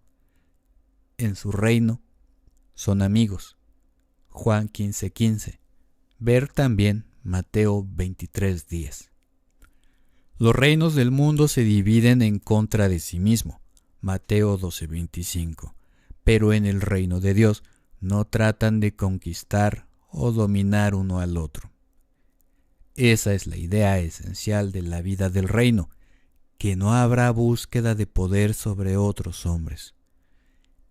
En su reino son amigos. Juan 15:15. Ver también Mateo 23:10. Los reinos del mundo se dividen en contra de sí mismo. Mateo 12:25. Pero en el reino de Dios no tratan de conquistar o dominar uno al otro. Esa es la idea esencial de la vida del reino, que no habrá búsqueda de poder sobre otros hombres.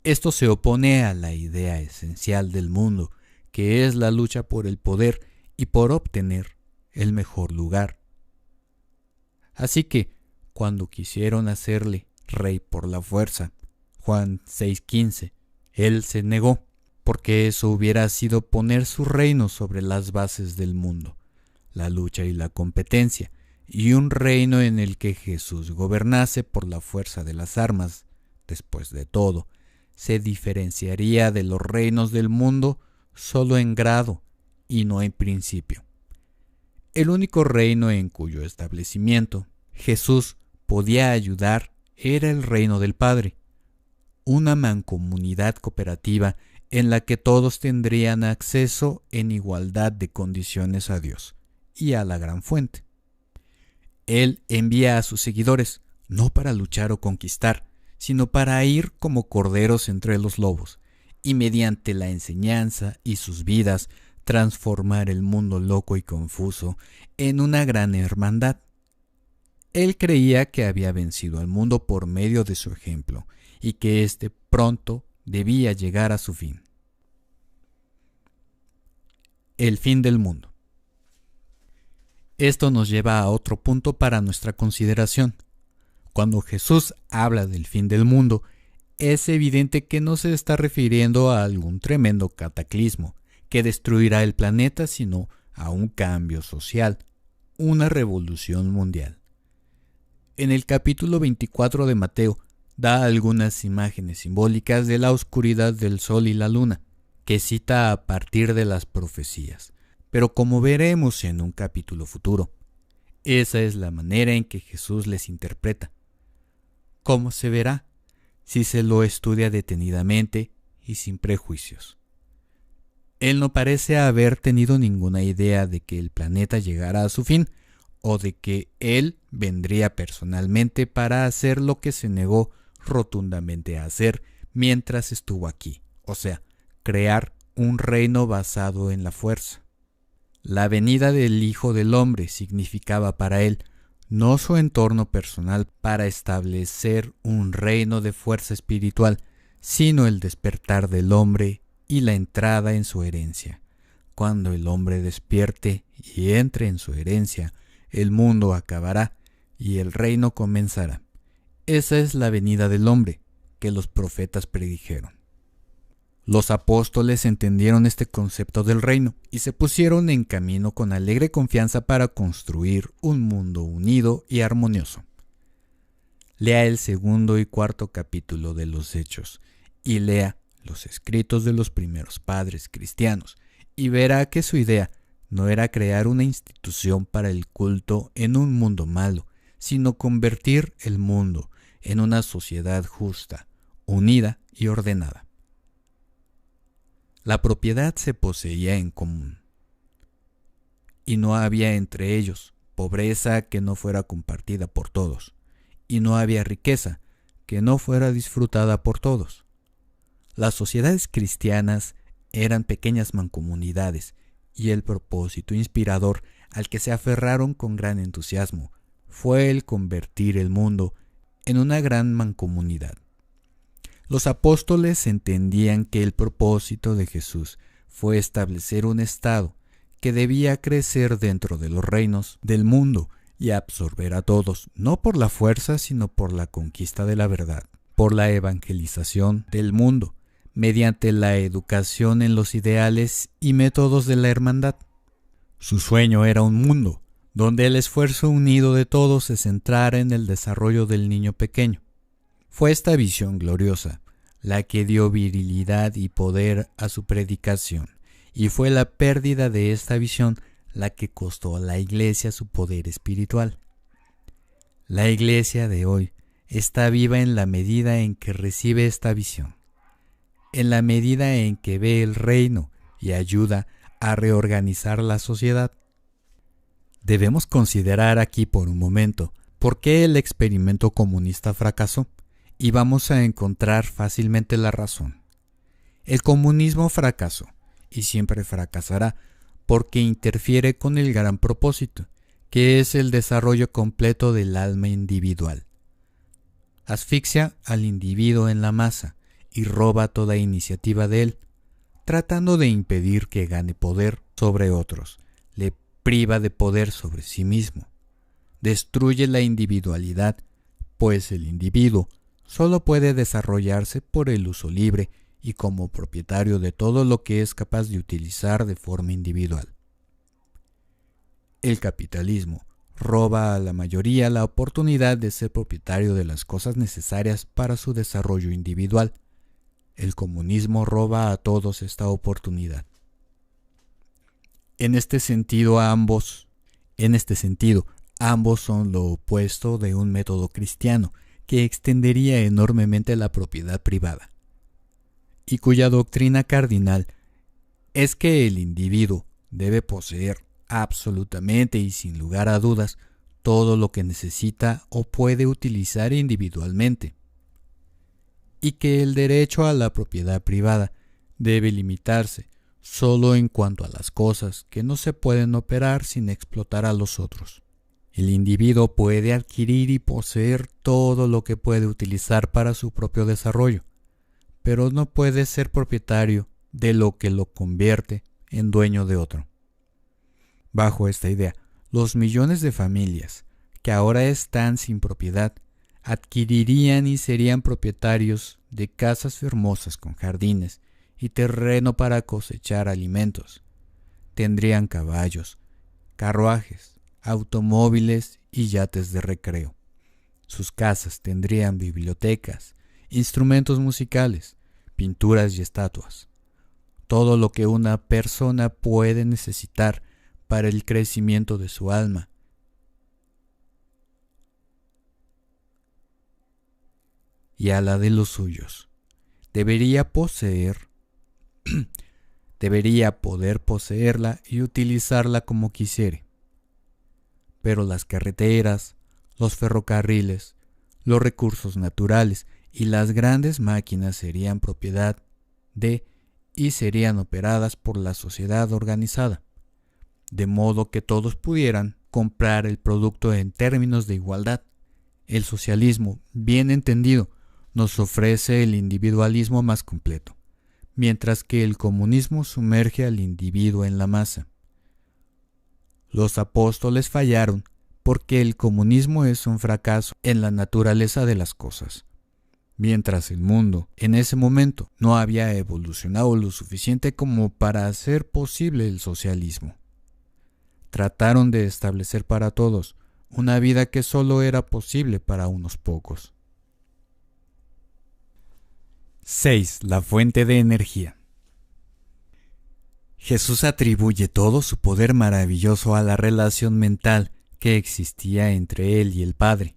Esto se opone a la idea esencial del mundo, que es la lucha por el poder y por obtener el mejor lugar. Así que, cuando quisieron hacerle rey por la fuerza, Juan 6:15, él se negó, porque eso hubiera sido poner su reino sobre las bases del mundo, la lucha y la competencia, y un reino en el que Jesús gobernase por la fuerza de las armas, después de todo, se diferenciaría de los reinos del mundo solo en grado y no en principio. El único reino en cuyo establecimiento Jesús podía ayudar era el reino del Padre, una mancomunidad cooperativa en la que todos tendrían acceso en igualdad de condiciones a Dios y a la gran fuente. Él envía a sus seguidores, no para luchar o conquistar, sino para ir como corderos entre los lobos, y mediante la enseñanza y sus vidas transformar el mundo loco y confuso en una gran hermandad. Él creía que había vencido al mundo por medio de su ejemplo, y que éste pronto debía llegar a su fin. El fin del mundo. Esto nos lleva a otro punto para nuestra consideración. Cuando Jesús habla del fin del mundo, es evidente que no se está refiriendo a algún tremendo cataclismo que destruirá el planeta, sino a un cambio social, una revolución mundial. En el capítulo 24 de Mateo da algunas imágenes simbólicas de la oscuridad del sol y la luna, que cita a partir de las profecías. Pero como veremos en un capítulo futuro, esa es la manera en que Jesús les interpreta. ¿Cómo se verá? Si se lo estudia detenidamente y sin prejuicios. Él no parece haber tenido ninguna idea de que el planeta llegara a su fin, o de que él vendría personalmente para hacer lo que se negó rotundamente a hacer mientras estuvo aquí, o sea, crear un reino basado en la fuerza. La venida del Hijo del Hombre significaba para él no su entorno personal para establecer un reino de fuerza espiritual, sino el despertar del hombre y la entrada en su herencia. Cuando el hombre despierte y entre en su herencia, el mundo acabará y el reino comenzará. Esa es la venida del hombre que los profetas predijeron. Los apóstoles entendieron este concepto del reino y se pusieron en camino con alegre confianza para construir un mundo unido y armonioso. Lea el 2 y 4 capítulo de los Hechos y lea los escritos de los primeros padres cristianos y verá que su idea no era crear una institución para el culto en un mundo malo, sino convertir el mundo en una sociedad justa, unida y ordenada. La propiedad se poseía en común, y no había entre ellos pobreza que no fuera compartida por todos, y no había riqueza que no fuera disfrutada por todos. Las sociedades cristianas eran pequeñas mancomunidades, y el propósito inspirador al que se aferraron con gran entusiasmo fue el convertir el mundo en una gran mancomunidad. Los apóstoles entendían que el propósito de Jesús fue establecer un estado que debía crecer dentro de los reinos del mundo y absorber a todos, no por la fuerza, sino por la conquista de la verdad, por la evangelización del mundo, mediante la educación en los ideales y métodos de la hermandad. Su sueño era un mundo donde el esfuerzo unido de todos se centrara en el desarrollo del niño pequeño. Fue esta visión gloriosa la que dio virilidad y poder a su predicación, y fue la pérdida de esta visión la que costó a la Iglesia su poder espiritual. La Iglesia de hoy está viva en la medida en que recibe esta visión, en la medida en que ve el reino y ayuda a reorganizar la sociedad. Debemos considerar aquí por un momento por qué el experimento comunista fracasó, y vamos a encontrar fácilmente la razón. El comunismo fracasó y siempre fracasará porque interfiere con el gran propósito, que es el desarrollo completo del alma individual. Asfixia al individuo en la masa y roba toda iniciativa de él, tratando de impedir que gane poder sobre otros, le priva de poder sobre sí mismo. Destruye la individualidad, pues el individuo solo puede desarrollarse por el uso libre y como propietario de todo lo que es capaz de utilizar de forma individual. El capitalismo roba a la mayoría la oportunidad de ser propietario de las cosas necesarias para su desarrollo individual. El comunismo roba a todos esta oportunidad. En este sentido, ambos son lo opuesto de un método cristiano que extendería enormemente la propiedad privada, y cuya doctrina cardinal es que el individuo debe poseer absolutamente y sin lugar a dudas todo lo que necesita o puede utilizar individualmente, y que el derecho a la propiedad privada debe limitarse solo en cuanto a las cosas que no se pueden operar sin explotar a los otros. El individuo puede adquirir y poseer todo lo que puede utilizar para su propio desarrollo, pero no puede ser propietario de lo que lo convierte en dueño de otro. Bajo esta idea, los millones de familias que ahora están sin propiedad adquirirían y serían propietarios de casas hermosas con jardines y terreno para cosechar alimentos. Tendrían caballos, carruajes, automóviles y yates de recreo. Sus casas tendrían bibliotecas, instrumentos musicales, pinturas y estatuas. Todo lo que una persona puede necesitar para el crecimiento de su alma. Y a la de los suyos. Debería poder poseerla y utilizarla como quisiere. Pero las carreteras, los ferrocarriles, los recursos naturales y las grandes máquinas serían propiedad de y serían operadas por la sociedad organizada, de modo que todos pudieran comprar el producto en términos de igualdad. El socialismo, bien entendido, nos ofrece el individualismo más completo, mientras que el comunismo sumerge al individuo en la masa. Los apóstoles fallaron porque el comunismo es un fracaso en la naturaleza de las cosas, mientras el mundo en ese momento no había evolucionado lo suficiente como para hacer posible el socialismo. Trataron de establecer para todos una vida que solo era posible para unos pocos. 6. La fuente de energía. Jesús atribuye todo su poder maravilloso a la relación mental que existía entre él y el Padre.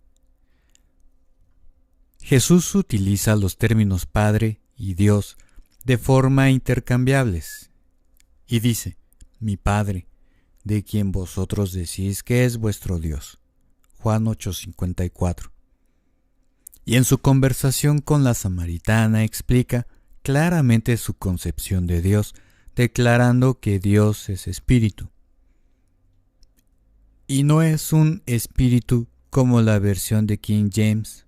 Jesús utiliza los términos Padre y Dios de forma intercambiables y dice: mi Padre, de quien vosotros decís que es vuestro Dios. Juan 8:54. Y en su conversación con la samaritana explica claramente su concepción de Dios, declarando que Dios es espíritu. Y no es un espíritu como la versión de King James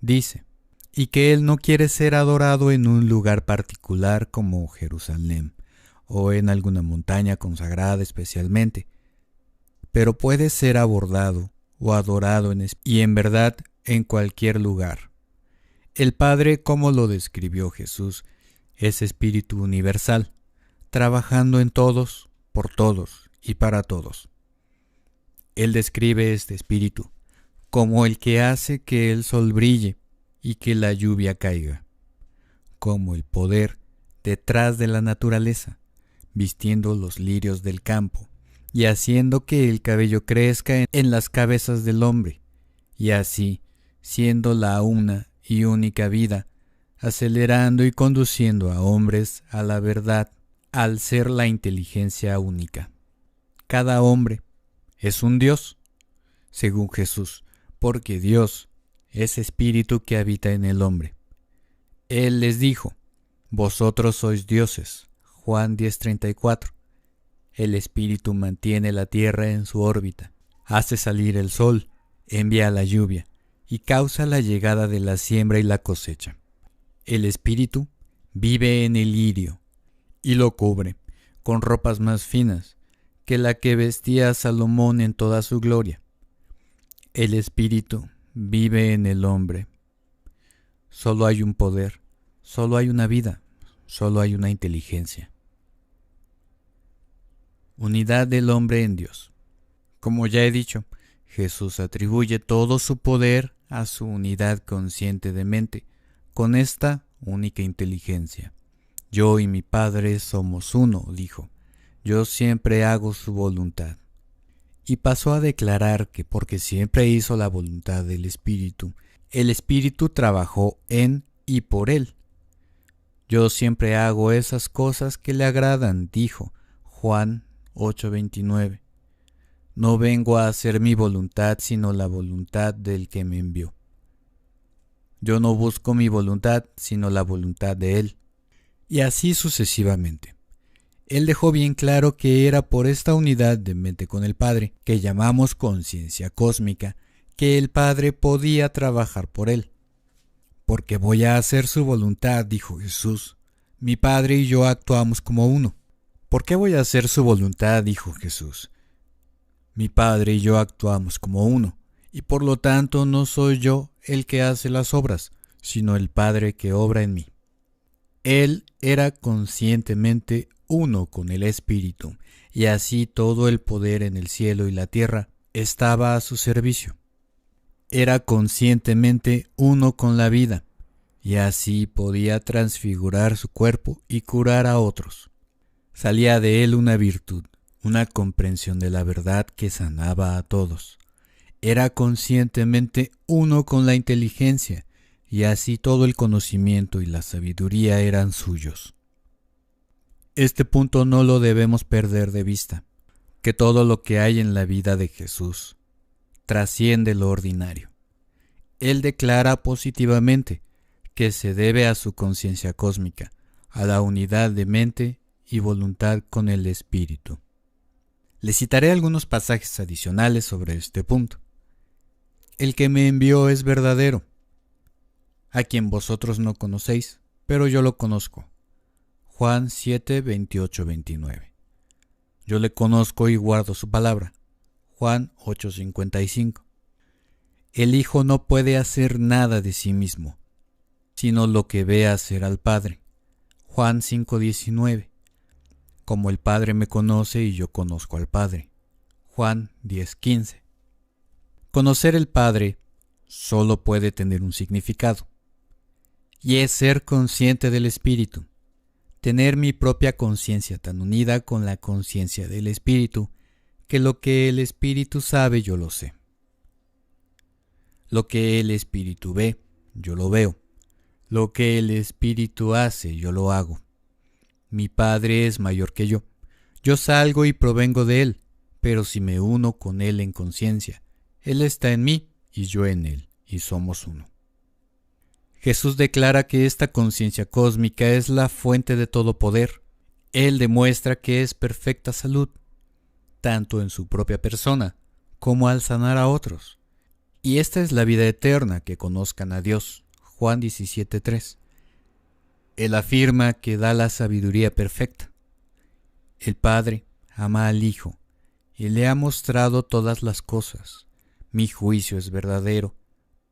dice, y que Él no quiere ser adorado en un lugar particular como Jerusalén o en alguna montaña consagrada especialmente, pero puede ser abordado o adorado y en verdad en cualquier lugar. El Padre, como lo describió Jesús, es espíritu universal, trabajando en todos, por todos y para todos. Él describe este espíritu como el que hace que el sol brille y que la lluvia caiga, como el poder detrás de la naturaleza, vistiendo los lirios del campo y haciendo que el cabello crezca en las cabezas del hombre, y así, siendo la una y única vida, acelerando y conduciendo a hombres a la verdad, al ser la inteligencia única. Cada hombre es un Dios, según Jesús, porque Dios es espíritu que habita en el hombre. Él les dijo: vosotros sois dioses. Juan 10:34. El espíritu mantiene la tierra en su órbita, hace salir el sol, envía la lluvia y causa la llegada de la siembra y la cosecha. El espíritu vive en el lirio y lo cubre con ropas más finas que la que vestía Salomón en toda su gloria. El espíritu vive en el hombre. Solo hay un poder, solo hay una vida, solo hay una inteligencia. Unidad del hombre en Dios. Como ya he dicho, Jesús atribuye todo su poder a su unidad consciente de mente, con esta única inteligencia. Yo y mi Padre somos uno, dijo. Yo siempre hago su voluntad. Y pasó a declarar que porque siempre hizo la voluntad del Espíritu, el Espíritu trabajó en y por él. Yo siempre hago esas cosas que le agradan, dijo Juan 8:29. No vengo a hacer mi voluntad, sino la voluntad del que me envió. Yo no busco mi voluntad, sino la voluntad de Él. Y así sucesivamente. Él dejó bien claro que era por esta unidad de mente con el Padre, que llamamos conciencia cósmica, que el Padre podía trabajar por Él. Porque voy a hacer su voluntad, dijo Jesús. Mi Padre y yo actuamos como uno. ¿Por qué voy a hacer su voluntad?, dijo Jesús. Mi Padre y yo actuamos como uno, y por lo tanto no soy yo el que hace las obras, sino el Padre que obra en mí. Él era conscientemente uno con el Espíritu, y así todo el poder en el cielo y la tierra estaba a su servicio. Era conscientemente uno con la vida, y así podía transfigurar su cuerpo y curar a otros. Salía de él una virtud, una comprensión de la verdad que sanaba a todos. Era conscientemente uno con la inteligencia, y así todo el conocimiento y la sabiduría eran suyos. Este punto no lo debemos perder de vista, que todo lo que hay en la vida de Jesús trasciende lo ordinario. Él declara positivamente que se debe a su conciencia cósmica, a la unidad de mente y voluntad con el Espíritu. Le citaré algunos pasajes adicionales sobre este punto. El que me envió es verdadero, a quien vosotros no conocéis, pero yo lo conozco. Juan 7, 28, 29. Yo le conozco y guardo su palabra. Juan 8, 55. El Hijo no puede hacer nada de sí mismo, sino lo que ve hacer al Padre. Juan 5, 19. Como el Padre me conoce y yo conozco al Padre. Juan 10, 15. Conocer el Padre solo puede tener un significado, y es ser consciente del Espíritu, tener mi propia conciencia tan unida con la conciencia del Espíritu, que lo que el Espíritu sabe yo lo sé. Lo que el Espíritu ve, yo lo veo. Lo que el Espíritu hace, yo lo hago. Mi Padre es mayor que yo. Yo salgo y provengo de Él, pero si me uno con Él en conciencia, Él está en mí y yo en Él, y somos uno. Jesús declara que esta conciencia cósmica es la fuente de todo poder. Él demuestra que es perfecta salud, tanto en su propia persona como al sanar a otros. Y esta es la vida eterna, que conozcan a Dios. Juan 17:3. Él afirma que da la sabiduría perfecta. El Padre ama al Hijo y le ha mostrado todas las cosas. Mi juicio es verdadero,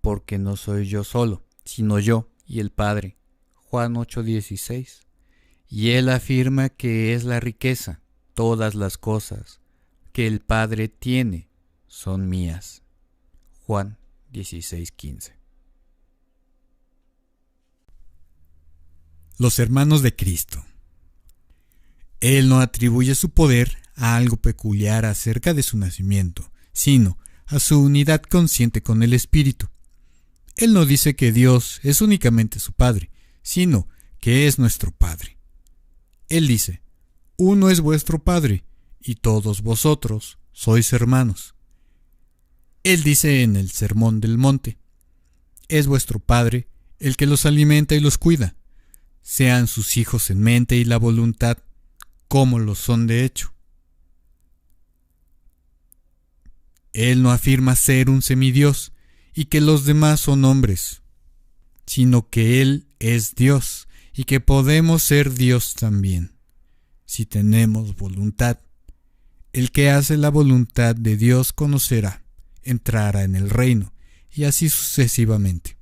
porque no soy yo solo, sino yo y el Padre. Juan 8:16. Y él afirma que es la riqueza. Todas las cosas que el Padre tiene son mías. Juan 16:15. Los hermanos de Cristo. Él no atribuye su poder a algo peculiar acerca de su nacimiento, sino a su unidad consciente con el Espíritu. Él no dice que Dios es únicamente su Padre, sino que es nuestro Padre. Él dice: uno es vuestro Padre, y todos vosotros sois hermanos. Él dice en el Sermón del Monte: es vuestro Padre el que los alimenta y los cuida. Sean sus hijos en mente y la voluntad, como lo son de hecho. Él no afirma ser un semidios y que los demás son hombres, sino que Él es Dios y que podemos ser Dios también, si tenemos voluntad. El que hace la voluntad de Dios conocerá, entrará en el reino, y así sucesivamente.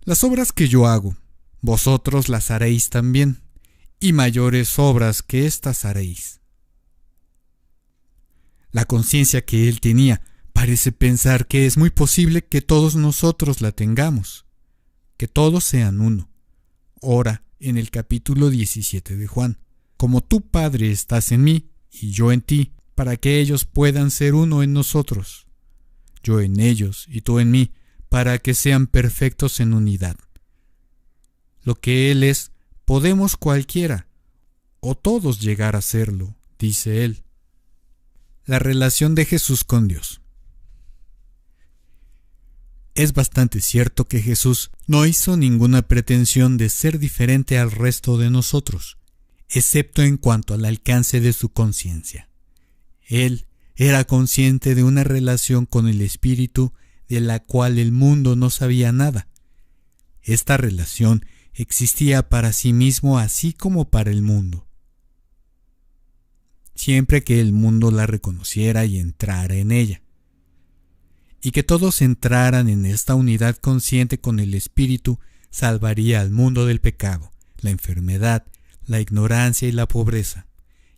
Las obras que yo hago, vosotros las haréis también, y mayores obras que éstas haréis. La conciencia que él tenía parece pensar que es muy posible que todos nosotros la tengamos, que todos sean uno. Ora en el capítulo 17 de Juan: como tú, Padre, estás en mí y yo en ti, para que ellos puedan ser uno en nosotros, yo en ellos y tú en mí, para que sean perfectos en unidad. Lo que Él es, podemos cualquiera, o todos llegar a serlo, dice Él. La relación de Jesús con Dios. Es bastante cierto que Jesús no hizo ninguna pretensión de ser diferente al resto de nosotros, excepto en cuanto al alcance de su conciencia. Él era consciente de una relación con el Espíritu de la cual el mundo no sabía nada. Esta relación existía para sí mismo así como para el mundo. Siempre que el mundo la reconociera y entrara en ella, y que todos entraran en esta unidad consciente con el Espíritu, salvaría al mundo del pecado, la enfermedad, la ignorancia y la pobreza,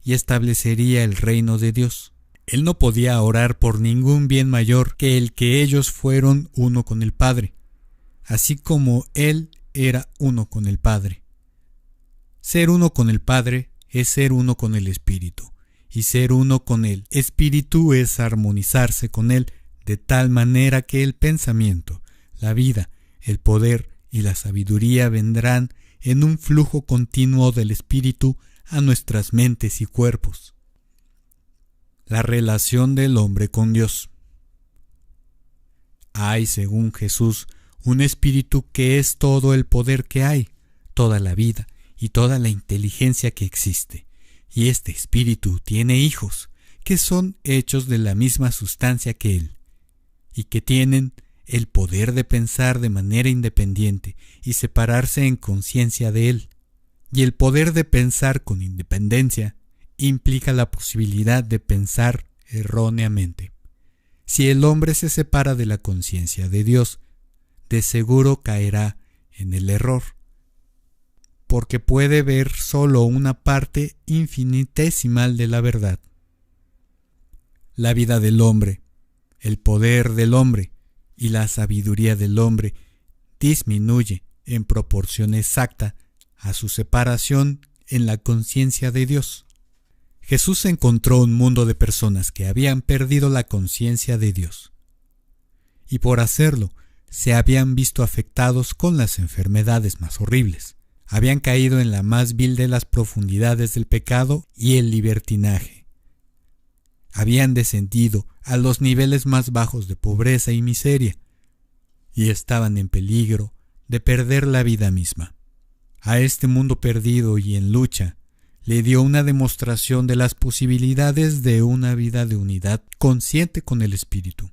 y establecería el reino de Dios. Él no podía orar por ningún bien mayor que el que ellos fueron uno con el Padre, así como Él era uno con el Padre. Ser uno con el Padre es ser uno con el Espíritu, y ser uno con el Espíritu es armonizarse con Él de tal manera que el pensamiento, la vida, el poder y la sabiduría vendrán en un flujo continuo del Espíritu a nuestras mentes y cuerpos. La relación del hombre con Dios. Hay, según Jesús, un espíritu que es todo el poder que hay, toda la vida y toda la inteligencia que existe. Y este espíritu tiene hijos, que son hechos de la misma sustancia que él, y que tienen el poder de pensar de manera independiente y separarse en conciencia de él. Y el poder de pensar con independencia implica la posibilidad de pensar erróneamente. Si el hombre se separa de la conciencia de Dios, de seguro caerá en el error, porque puede ver solo una parte infinitesimal de la verdad. La vida del hombre, el poder del hombre y la sabiduría del hombre disminuye en proporción exacta a su separación en la conciencia de Dios. Jesús encontró un mundo de personas que habían perdido la conciencia de Dios, y por hacerlo se habían visto afectados con las enfermedades más horribles. Habían caído en la más vil de las profundidades del pecado y el libertinaje. Habían descendido a los niveles más bajos de pobreza y miseria, y estaban en peligro de perder la vida misma. A este mundo perdido y en lucha, le dio una demostración de las posibilidades de una vida de unidad consciente con el Espíritu.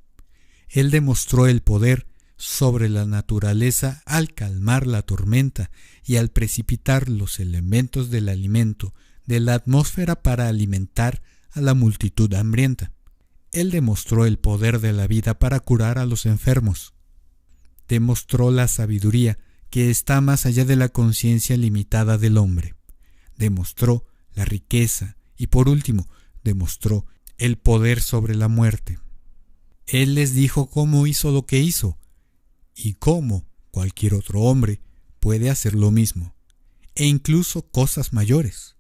Él demostró el poder sobre la naturaleza al calmar la tormenta y al precipitar los elementos del alimento de la atmósfera para alimentar a la multitud hambrienta. Él demostró el poder de la vida para curar a los enfermos. Demostró la sabiduría que está más allá de la conciencia limitada del hombre. Demostró la riqueza y, por último, demostró el poder sobre la muerte. Él les dijo cómo hizo lo que hizo y cómo cualquier otro hombre puede hacer lo mismo, e incluso cosas mayores.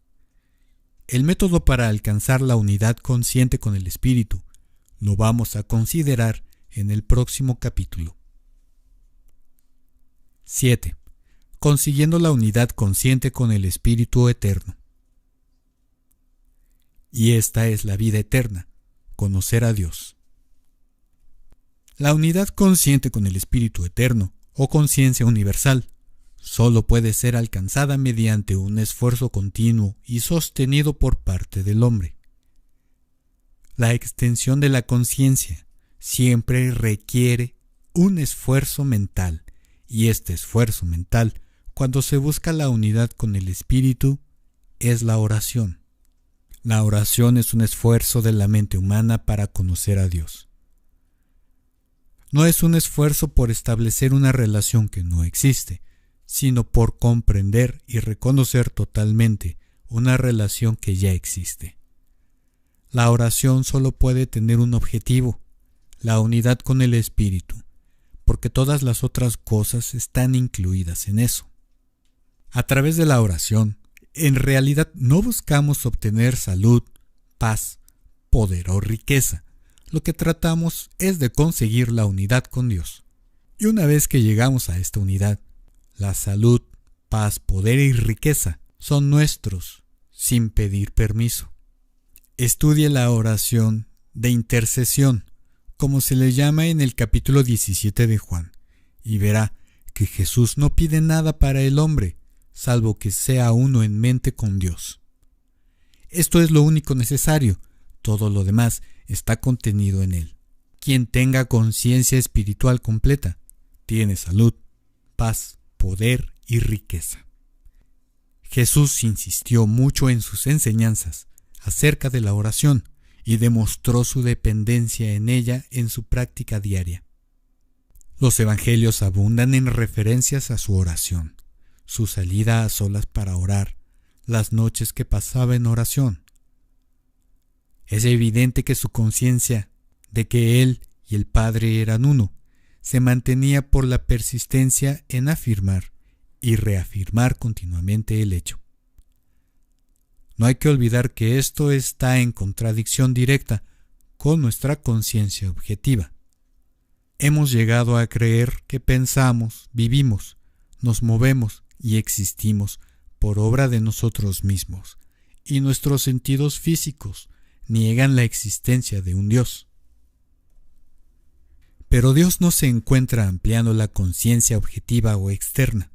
El método para alcanzar la unidad consciente con el Espíritu lo vamos a considerar en el próximo capítulo. 7. Consiguiendo la unidad consciente con el Espíritu Eterno. Y esta es la vida eterna, conocer a Dios. La unidad consciente con el Espíritu Eterno, o conciencia universal, solo puede ser alcanzada mediante un esfuerzo continuo y sostenido por parte del hombre. La extensión de la conciencia siempre requiere un esfuerzo mental, y este esfuerzo mental, cuando se busca la unidad con el Espíritu, es la oración. La oración es un esfuerzo de la mente humana para conocer a Dios. No es un esfuerzo por establecer una relación que no existe, sino por comprender y reconocer totalmente una relación que ya existe. La oración solo puede tener un objetivo, la unidad con el Espíritu, porque todas las otras cosas están incluidas en eso. A través de la oración, en realidad no buscamos obtener salud, paz, poder o riqueza. Lo que tratamos es de conseguir la unidad con Dios. Y una vez que llegamos a esta unidad, la salud, paz, poder y riqueza son nuestros, sin pedir permiso. Estudie la oración de intercesión, como se le llama en el capítulo 17 de Juan, y verá que Jesús no pide nada para el hombre, salvo que sea uno en mente con Dios. Esto es lo único necesario, todo lo demás está contenido en él. Quien tenga conciencia espiritual completa, tiene salud, paz, poder y riqueza. Jesús insistió mucho en sus enseñanzas acerca de la oración y demostró su dependencia en ella en su práctica diaria. Los evangelios abundan en referencias a su oración, su salida a solas para orar, las noches que pasaba en oración. Es evidente que su conciencia de que él y el Padre eran uno se mantenía por la persistencia en afirmar y reafirmar continuamente el hecho. No hay que olvidar que esto está en contradicción directa con nuestra conciencia objetiva. Hemos llegado a creer que pensamos, vivimos, nos movemos y existimos por obra de nosotros mismos, y nuestros sentidos físicos niegan la existencia de un Dios. Pero Dios no se encuentra ampliando la conciencia objetiva o externa.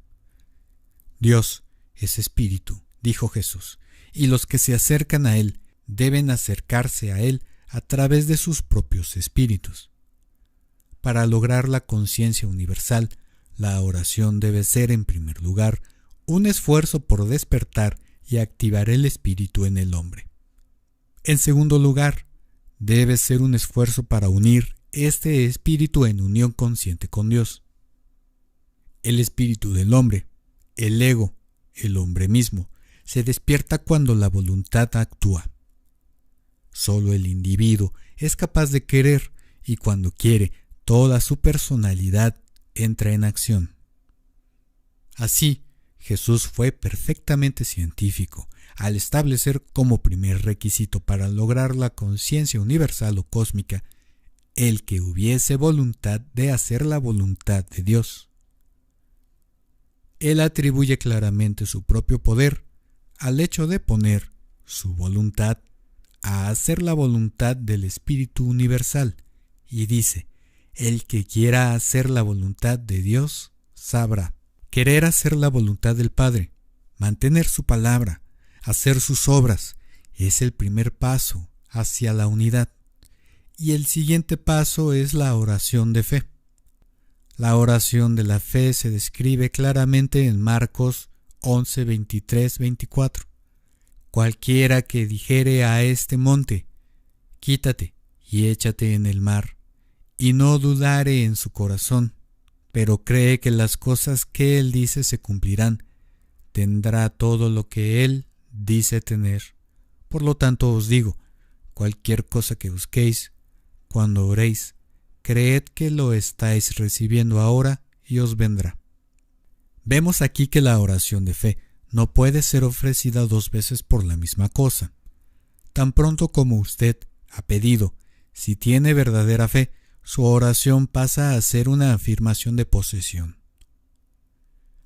Dios es espíritu, dijo Jesús, y los que se acercan a Él deben acercarse a Él a través de sus propios espíritus. Para lograr la conciencia universal, la oración debe ser, en primer lugar, un esfuerzo por despertar y activar el espíritu en el hombre. En segundo lugar, debe ser un esfuerzo para unir este espíritu en unión consciente con Dios. El espíritu del hombre, el ego, el hombre mismo, se despierta cuando la voluntad actúa. Solo el individuo es capaz de querer, y cuando quiere, toda su personalidad entra en acción. Así, Jesús fue perfectamente científico al establecer como primer requisito para lograr la conciencia universal o cósmica el que hubiese voluntad de hacer la voluntad de Dios. Él atribuye claramente su propio poder al hecho de poner su voluntad a hacer la voluntad del Espíritu Universal, y dice: el que quiera hacer la voluntad de Dios sabrá. Querer hacer la voluntad del Padre, mantener su palabra, hacer sus obras, es el primer paso hacia la unidad. Y el siguiente paso es la oración de fe. La oración de la fe se describe claramente en Marcos 11, 23, 24. Cualquiera que dijere a este monte, quítate y échate en el mar, y no dudare en su corazón, pero cree que las cosas que él dice se cumplirán, tendrá todo lo que él dice tener. Por lo tanto os digo, cualquier cosa que busquéis, cuando oréis, creed que lo estáis recibiendo ahora y os vendrá. Vemos aquí que la oración de fe no puede ser ofrecida 2 veces por la misma cosa. Tan pronto como usted ha pedido, si tiene verdadera fe, su oración pasa a ser una afirmación de posesión.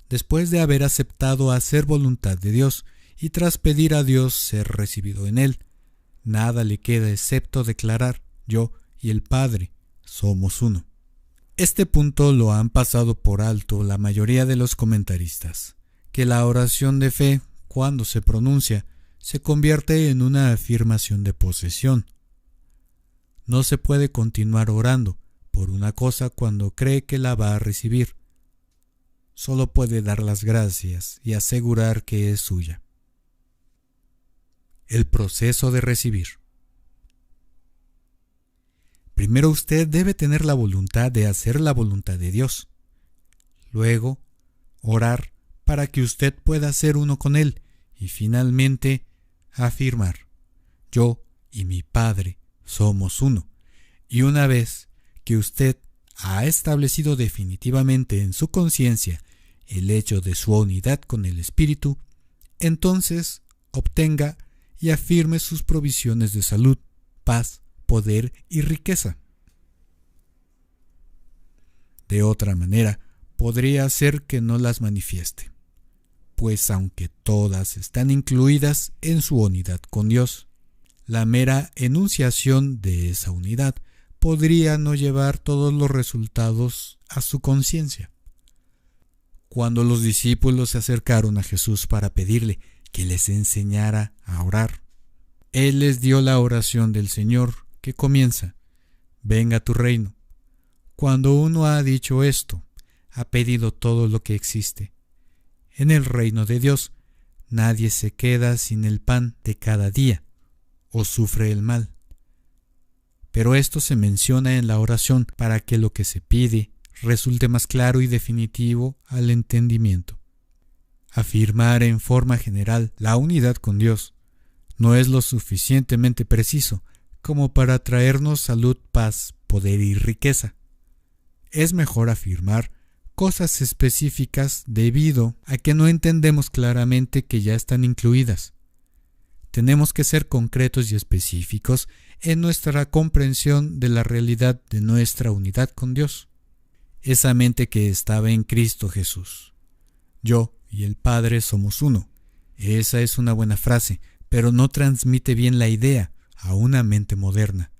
Después de haber aceptado hacer voluntad de Dios y tras pedir a Dios ser recibido en él, nada le queda excepto declarar: yo y el Padre somos uno. Este punto lo han pasado por alto la mayoría de los comentaristas, que la oración de fe, cuando se pronuncia, se convierte en una afirmación de posesión. No se puede continuar orando por una cosa cuando cree que la va a recibir. Solo puede dar las gracias y asegurar que es suya. El proceso de recibir. Primero usted debe tener la voluntad de hacer la voluntad de Dios. Luego, orar para que usted pueda ser uno con Él y finalmente afirmar: yo y mi Padre somos uno. Y una vez que usted ha establecido definitivamente en su conciencia el hecho de su unidad con el Espíritu, entonces obtenga y afirme sus provisiones de salud, paz, poder y riqueza. De otra manera, podría ser que no las manifieste, pues aunque todas están incluidas en su unidad con Dios, la mera enunciación de esa unidad podría no llevar todos los resultados a su conciencia. Cuando los discípulos se acercaron a Jesús para pedirle que les enseñara a orar, Él les dio la oración del Señor que comienza: venga tu reino. Cuando uno ha dicho esto, ha pedido todo lo que existe. En el reino de Dios, nadie se queda sin el pan de cada día o sufre el mal. Pero esto se menciona en la oración para que lo que se pide resulte más claro y definitivo al entendimiento. Afirmar en forma general la unidad con Dios no es lo suficientemente preciso como para traernos salud, paz, poder y riqueza. Es mejor afirmar cosas específicas debido a que no entendemos claramente que ya están incluidas. Tenemos que ser concretos y específicos en nuestra comprensión de la realidad de nuestra unidad con Dios. Esa mente que estaba en Cristo Jesús. Yo y el Padre somos uno. Esa es una buena frase, pero no transmite bien la idea a una mente moderna.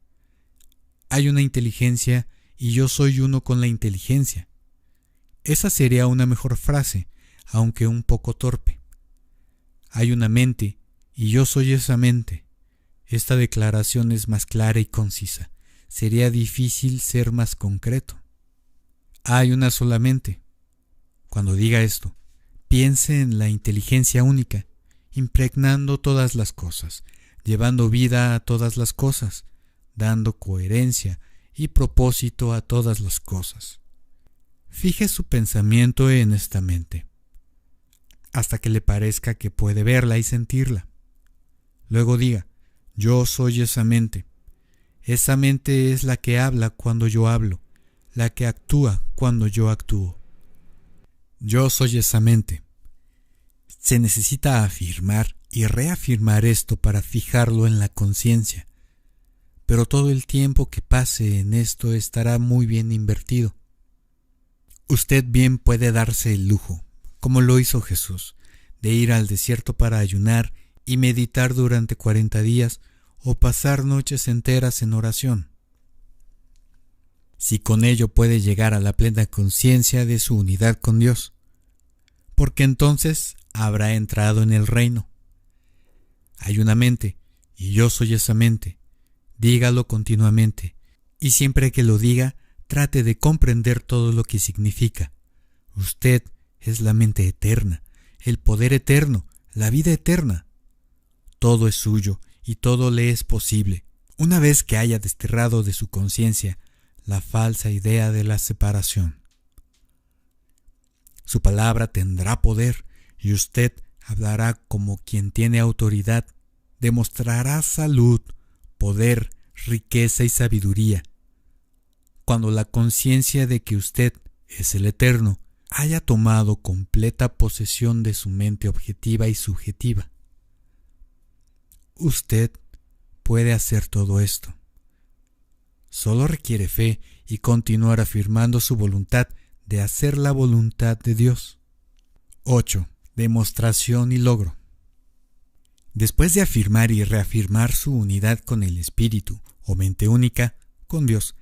Hay una inteligencia y yo soy uno con la inteligencia. Esa sería una mejor frase, aunque un poco torpe. Hay una mente y yo soy esa mente. Esta declaración es más clara y concisa. Sería difícil ser más concreto. Hay una sola mente. Cuando diga esto, piense en la inteligencia única, impregnando todas las cosas, llevando vida a todas las cosas, dando coherencia y propósito a todas las cosas. Fije su pensamiento en esta mente, hasta que le parezca que puede verla y sentirla. Luego diga: yo soy esa mente. Esa mente es la que habla cuando yo hablo, la que actúa cuando yo actúo. Yo soy esa mente. Se necesita afirmar y reafirmar esto para fijarlo en la conciencia, pero todo el tiempo que pase en esto estará muy bien invertido. Usted bien puede darse el lujo, como lo hizo Jesús, de ir al desierto para ayunar y meditar durante 40 días o pasar noches enteras en oración. Si con ello puede llegar a la plena conciencia de su unidad con Dios, porque entonces habrá entrado en el reino. Hay una mente, y yo soy esa mente. Dígalo continuamente, y siempre que lo diga, trate de comprender todo lo que significa. Usted es la mente eterna, el poder eterno, la vida eterna. todo es suyo y todo le es posible, una vez que haya desterrado de su conciencia la falsa idea de la separación. Su palabra tendrá poder y usted hablará como quien tiene autoridad, demostrará salud, poder, riqueza y sabiduría. Cuando la conciencia de que usted es el Eterno haya tomado completa posesión de su mente objetiva y subjetiva, usted puede hacer todo esto. Solo requiere fe y continuar afirmando su voluntad de hacer la voluntad de Dios. 8. Demostración y logro. Después de afirmar y reafirmar su unidad con el Espíritu o mente única con Dios,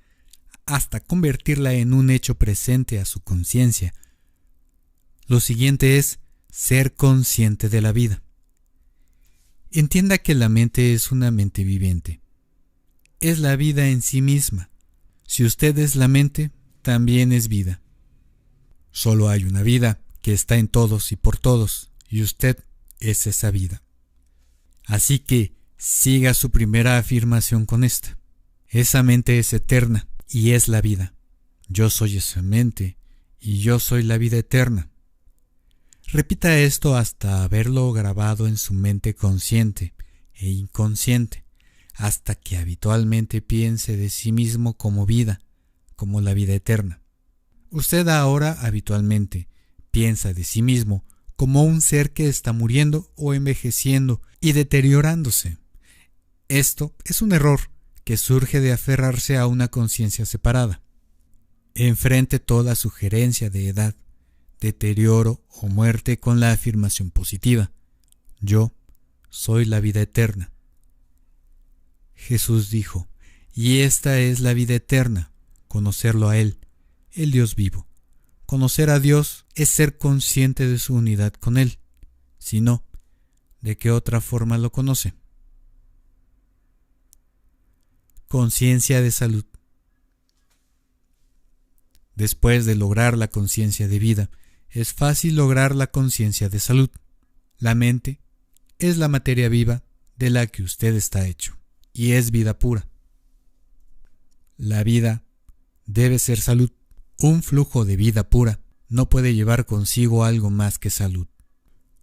hasta convertirla en un hecho presente a su conciencia, lo siguiente es ser consciente de la vida. Entienda que la mente es una mente viviente. Es la vida en sí misma. Si usted es la mente, también es vida. Solo hay una vida que está en todos y por todos, y usted es esa vida. Así que siga su primera afirmación con esta. Esa mente es eterna y es la vida. Yo soy esa mente y yo soy la vida eterna. Repita esto hasta haberlo grabado en su mente consciente e inconsciente, hasta que habitualmente piense de sí mismo como vida, como la vida eterna. Usted ahora habitualmente piensa de sí mismo como un ser que está muriendo o envejeciendo y deteriorándose. Esto es un error que surge de aferrarse a una conciencia separada. Enfrente toda sugerencia de edad, deterioro o muerte con la afirmación positiva. Yo soy la vida eterna. Jesús dijo, y esta es la vida eterna, conocerlo a Él, el Dios vivo. Conocer a Dios es ser consciente de su unidad con Él. Si no, ¿de qué otra forma lo conoce? Conciencia de salud. Después de lograr la conciencia de vida, es fácil lograr la conciencia de salud. La mente es la materia viva de la que usted está hecho, y es vida pura. La vida debe ser salud. Un flujo de vida pura no puede llevar consigo algo más que salud.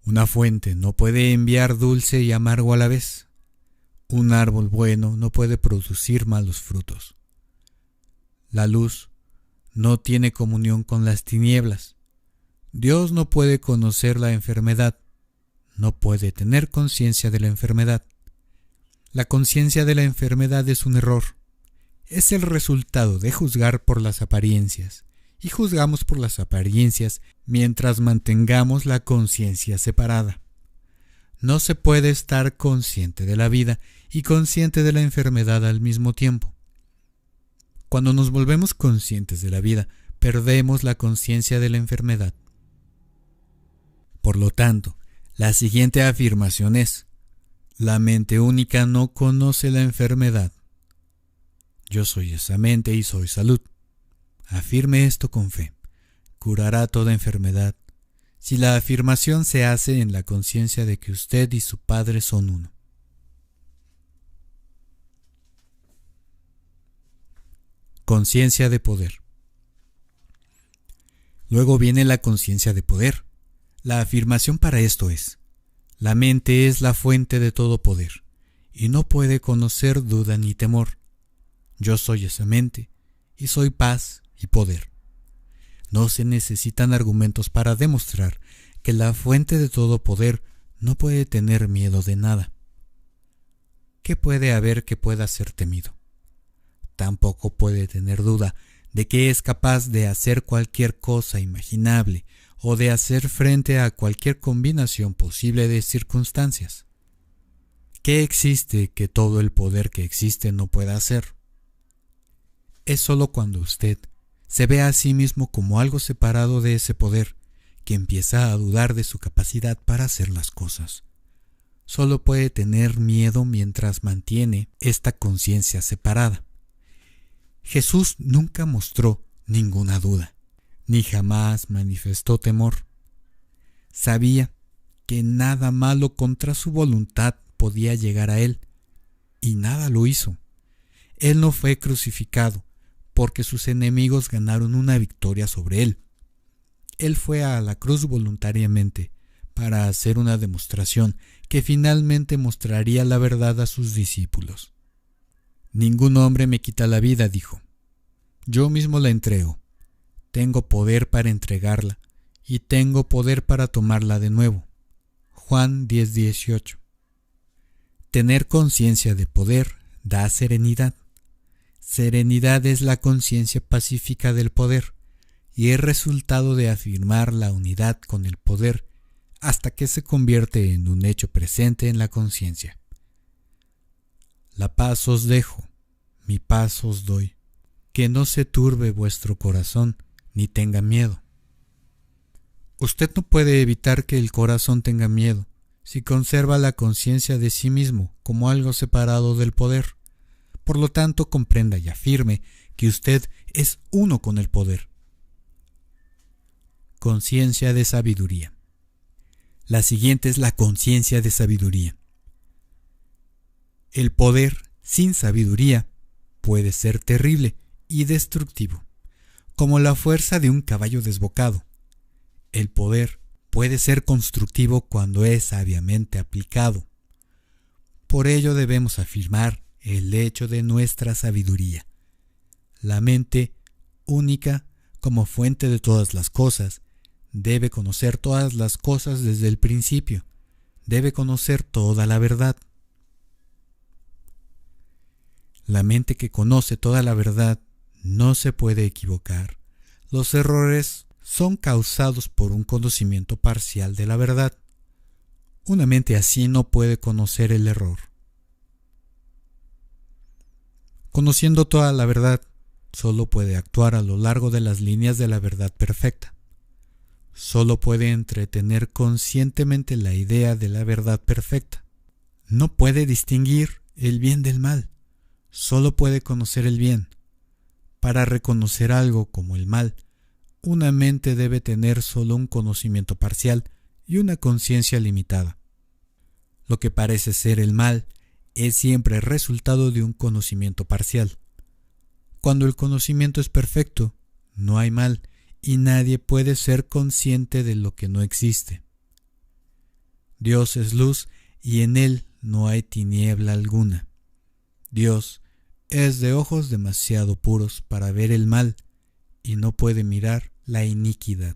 Una fuente no puede enviar dulce y amargo a la vez. Un árbol bueno no puede producir malos frutos. La luz no tiene comunión con las tinieblas. Dios no puede conocer la enfermedad, no puede tener conciencia de la enfermedad. La conciencia de la enfermedad es un error. Es el resultado de juzgar por las apariencias, y juzgamos por las apariencias mientras mantengamos la conciencia separada. No se puede estar consciente de la vida y consciente de la enfermedad al mismo tiempo. Cuando nos volvemos conscientes de la vida, perdemos la conciencia de la enfermedad. Por lo tanto, la siguiente afirmación es: la mente única no conoce la enfermedad. Yo soy esa mente y soy salud. Afirme esto con fe. Curará toda enfermedad si la afirmación se hace en la conciencia de que usted y su Padre son uno. Conciencia de poder. Luego viene la conciencia de poder. La afirmación para esto es: la mente es la fuente de todo poder, y no puede conocer duda ni temor. Yo soy esa mente, y soy paz y poder. No se necesitan argumentos para demostrar que la fuente de todo poder no puede tener miedo de nada. ¿Qué puede haber que pueda ser temido? Tampoco puede tener duda de que es capaz de hacer cualquier cosa imaginable o de hacer frente a cualquier combinación posible de circunstancias. ¿Qué existe que todo el poder que existe no pueda hacer? Es solo cuando usted se ve a sí mismo como algo separado de ese poder que empieza a dudar de su capacidad para hacer las cosas. Solo puede tener miedo mientras mantiene esta conciencia separada. Jesús nunca mostró ninguna duda, ni jamás manifestó temor. Sabía que nada malo contra su voluntad podía llegar a él, y nada lo hizo. Él no fue crucificado porque sus enemigos ganaron una victoria sobre él. Él fue a la cruz voluntariamente para hacer una demostración que finalmente mostraría la verdad a sus discípulos. Ningún hombre me quita la vida, dijo. Yo mismo la entrego. Tengo poder para entregarla y tengo poder para tomarla de nuevo. Juan 10:18. Tener conciencia de poder da serenidad. Serenidad es la conciencia pacífica del poder y es resultado de afirmar la unidad con el poder hasta que se convierte en un hecho presente en la conciencia. La paz os dejo, mi paz os doy. Que no se turbe vuestro corazón ni tenga miedo. Usted no puede evitar que el corazón tenga miedo si conserva la conciencia de sí mismo como algo separado del poder. Por lo tanto, comprenda y afirme que usted es uno con el poder. Conciencia de sabiduría. La siguiente es la conciencia de sabiduría. El poder sin sabiduría puede ser terrible y destructivo, como la fuerza de un caballo desbocado. El poder puede ser constructivo cuando es sabiamente aplicado. Por ello debemos afirmar el hecho de nuestra sabiduría. La mente, única como fuente de todas las cosas, debe conocer todas las cosas desde el principio, debe conocer toda la verdad. La mente que conoce toda la verdad no se puede equivocar. Los errores son causados por un conocimiento parcial de la verdad. Una mente así no puede conocer el error. Conociendo toda la verdad, solo puede actuar a lo largo de las líneas de la verdad perfecta. Solo puede entretener conscientemente la idea de la verdad perfecta. No puede distinguir el bien del mal. Solo puede conocer el bien. Para reconocer algo como el mal, una mente debe tener solo un conocimiento parcial y una conciencia limitada. Lo que parece ser el mal es siempre resultado de un conocimiento parcial. Cuando el conocimiento es perfecto, no hay mal y nadie puede ser consciente de lo que no existe. Dios es luz y en él no hay tiniebla alguna. Dios es de ojos demasiado puros para ver el mal y no puede mirar la iniquidad.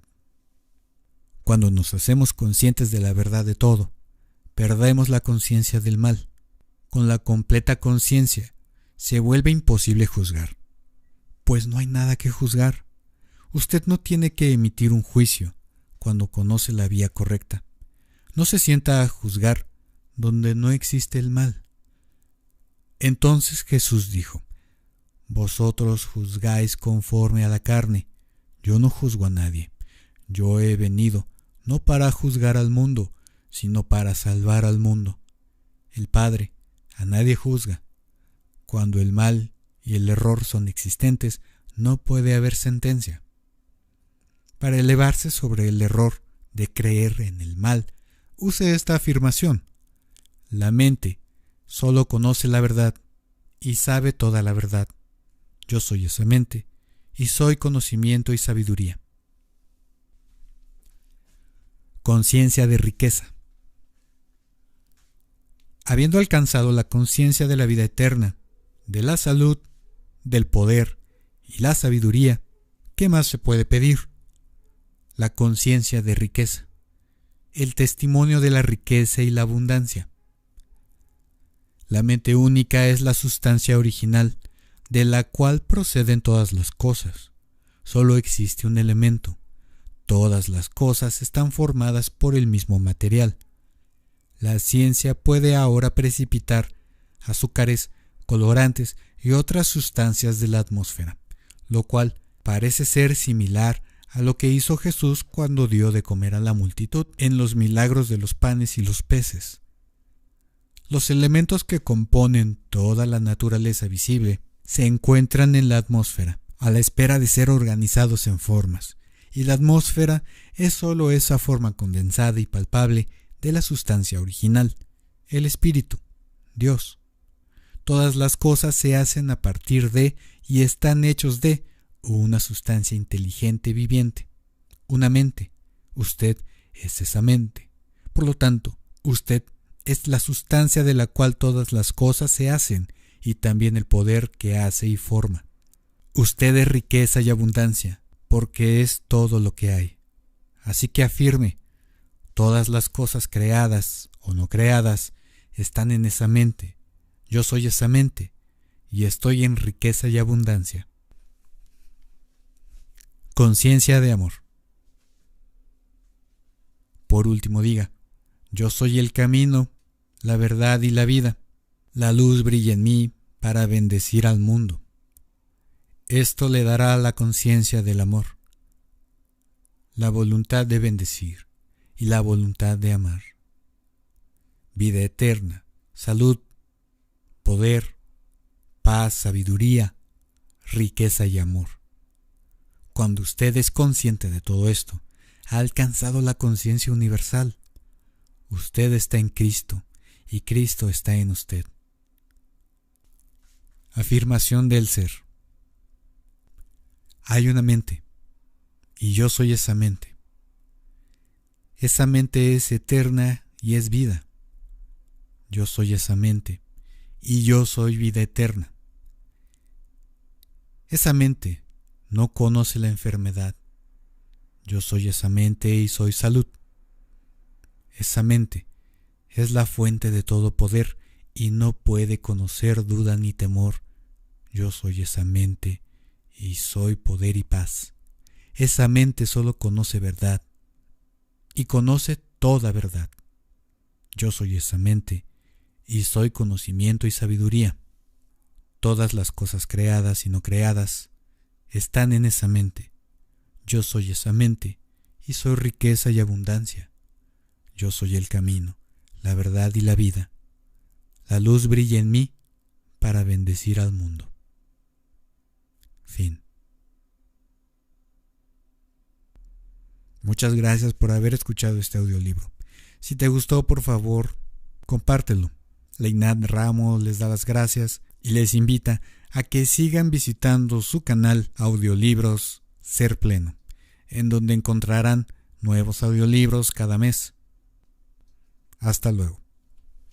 Cuando nos hacemos conscientes de la verdad de todo, perdemos la conciencia del mal. Con la completa conciencia se vuelve imposible juzgar, pues no hay nada que juzgar. Usted no tiene que emitir un juicio cuando conoce la vía correcta. No se sienta a juzgar donde no existe el mal. Entonces Jesús dijo: Vosotros juzgáis conforme a la carne, yo no juzgo a nadie. Yo he venido no para juzgar al mundo, sino para salvar al mundo. El Padre a nadie juzga. Cuando el mal y el error son existentes, no puede haber sentencia. Para elevarse sobre el error de creer en el mal, use esta afirmación: la mente solo conoce la verdad y sabe toda la verdad. Yo soy esa mente y soy conocimiento y sabiduría. Conciencia de riqueza. Habiendo alcanzado la conciencia de la vida eterna, de la salud, del poder y la sabiduría, ¿qué más se puede pedir? La conciencia de riqueza, el testimonio de la riqueza y la abundancia. La mente única es la sustancia original, de la cual proceden todas las cosas. Solo existe un elemento. Todas las cosas están formadas por el mismo material. La ciencia puede ahora precipitar azúcares, colorantes y otras sustancias de la atmósfera, lo cual parece ser similar a lo que hizo Jesús cuando dio de comer a la multitud en los milagros de los panes y los peces. Los elementos que componen toda la naturaleza visible se encuentran en la atmósfera, a la espera de ser organizados en formas, y la atmósfera es sólo esa forma condensada y palpable de la sustancia original, el Espíritu, Dios. Todas las cosas se hacen a partir de y están hechos de una sustancia inteligente viviente, una mente. Usted es esa mente. Por lo tanto, usted es la sustancia de la cual todas las cosas se hacen y también el poder que hace y forma. Usted es riqueza y abundancia, porque es todo lo que hay. Así que afirme, todas las cosas creadas o no creadas están en esa mente. Yo soy esa mente y estoy en riqueza y abundancia. Conciencia de amor. Por último diga, yo soy el camino, la verdad y la vida. La luz brilla en mí para bendecir al mundo. Esto le dará la conciencia del amor, la voluntad de bendecir y la voluntad de amar. Vida eterna, salud, poder, paz, sabiduría, riqueza y amor. Cuando usted es consciente de todo esto, ha alcanzado la conciencia universal. Usted está en Cristo y Cristo está en usted. Afirmación del ser. Hay una mente, y yo soy esa mente. Esa mente es eterna y es vida. Yo soy esa mente, y yo soy vida eterna. Esa mente no conoce la enfermedad. Yo soy esa mente y soy salud. Esa mente es la fuente de todo poder y no puede conocer duda ni temor. Yo soy esa mente y soy poder y paz. Esa mente solo conoce verdad y conoce toda verdad. Yo soy esa mente y soy conocimiento y sabiduría. Todas las cosas creadas y no creadas están en esa mente. Yo soy esa mente y soy riqueza y abundancia. Yo soy el camino, la verdad y la vida. La luz brilla en mí para bendecir al mundo. Fin. Muchas gracias por haber escuchado este audiolibro. Si te gustó, por favor, compártelo. Leinat Ramos les da las gracias y les invita a que sigan visitando su canal Audiolibros Ser Pleno, en donde encontrarán nuevos audiolibros cada mes. Hasta luego.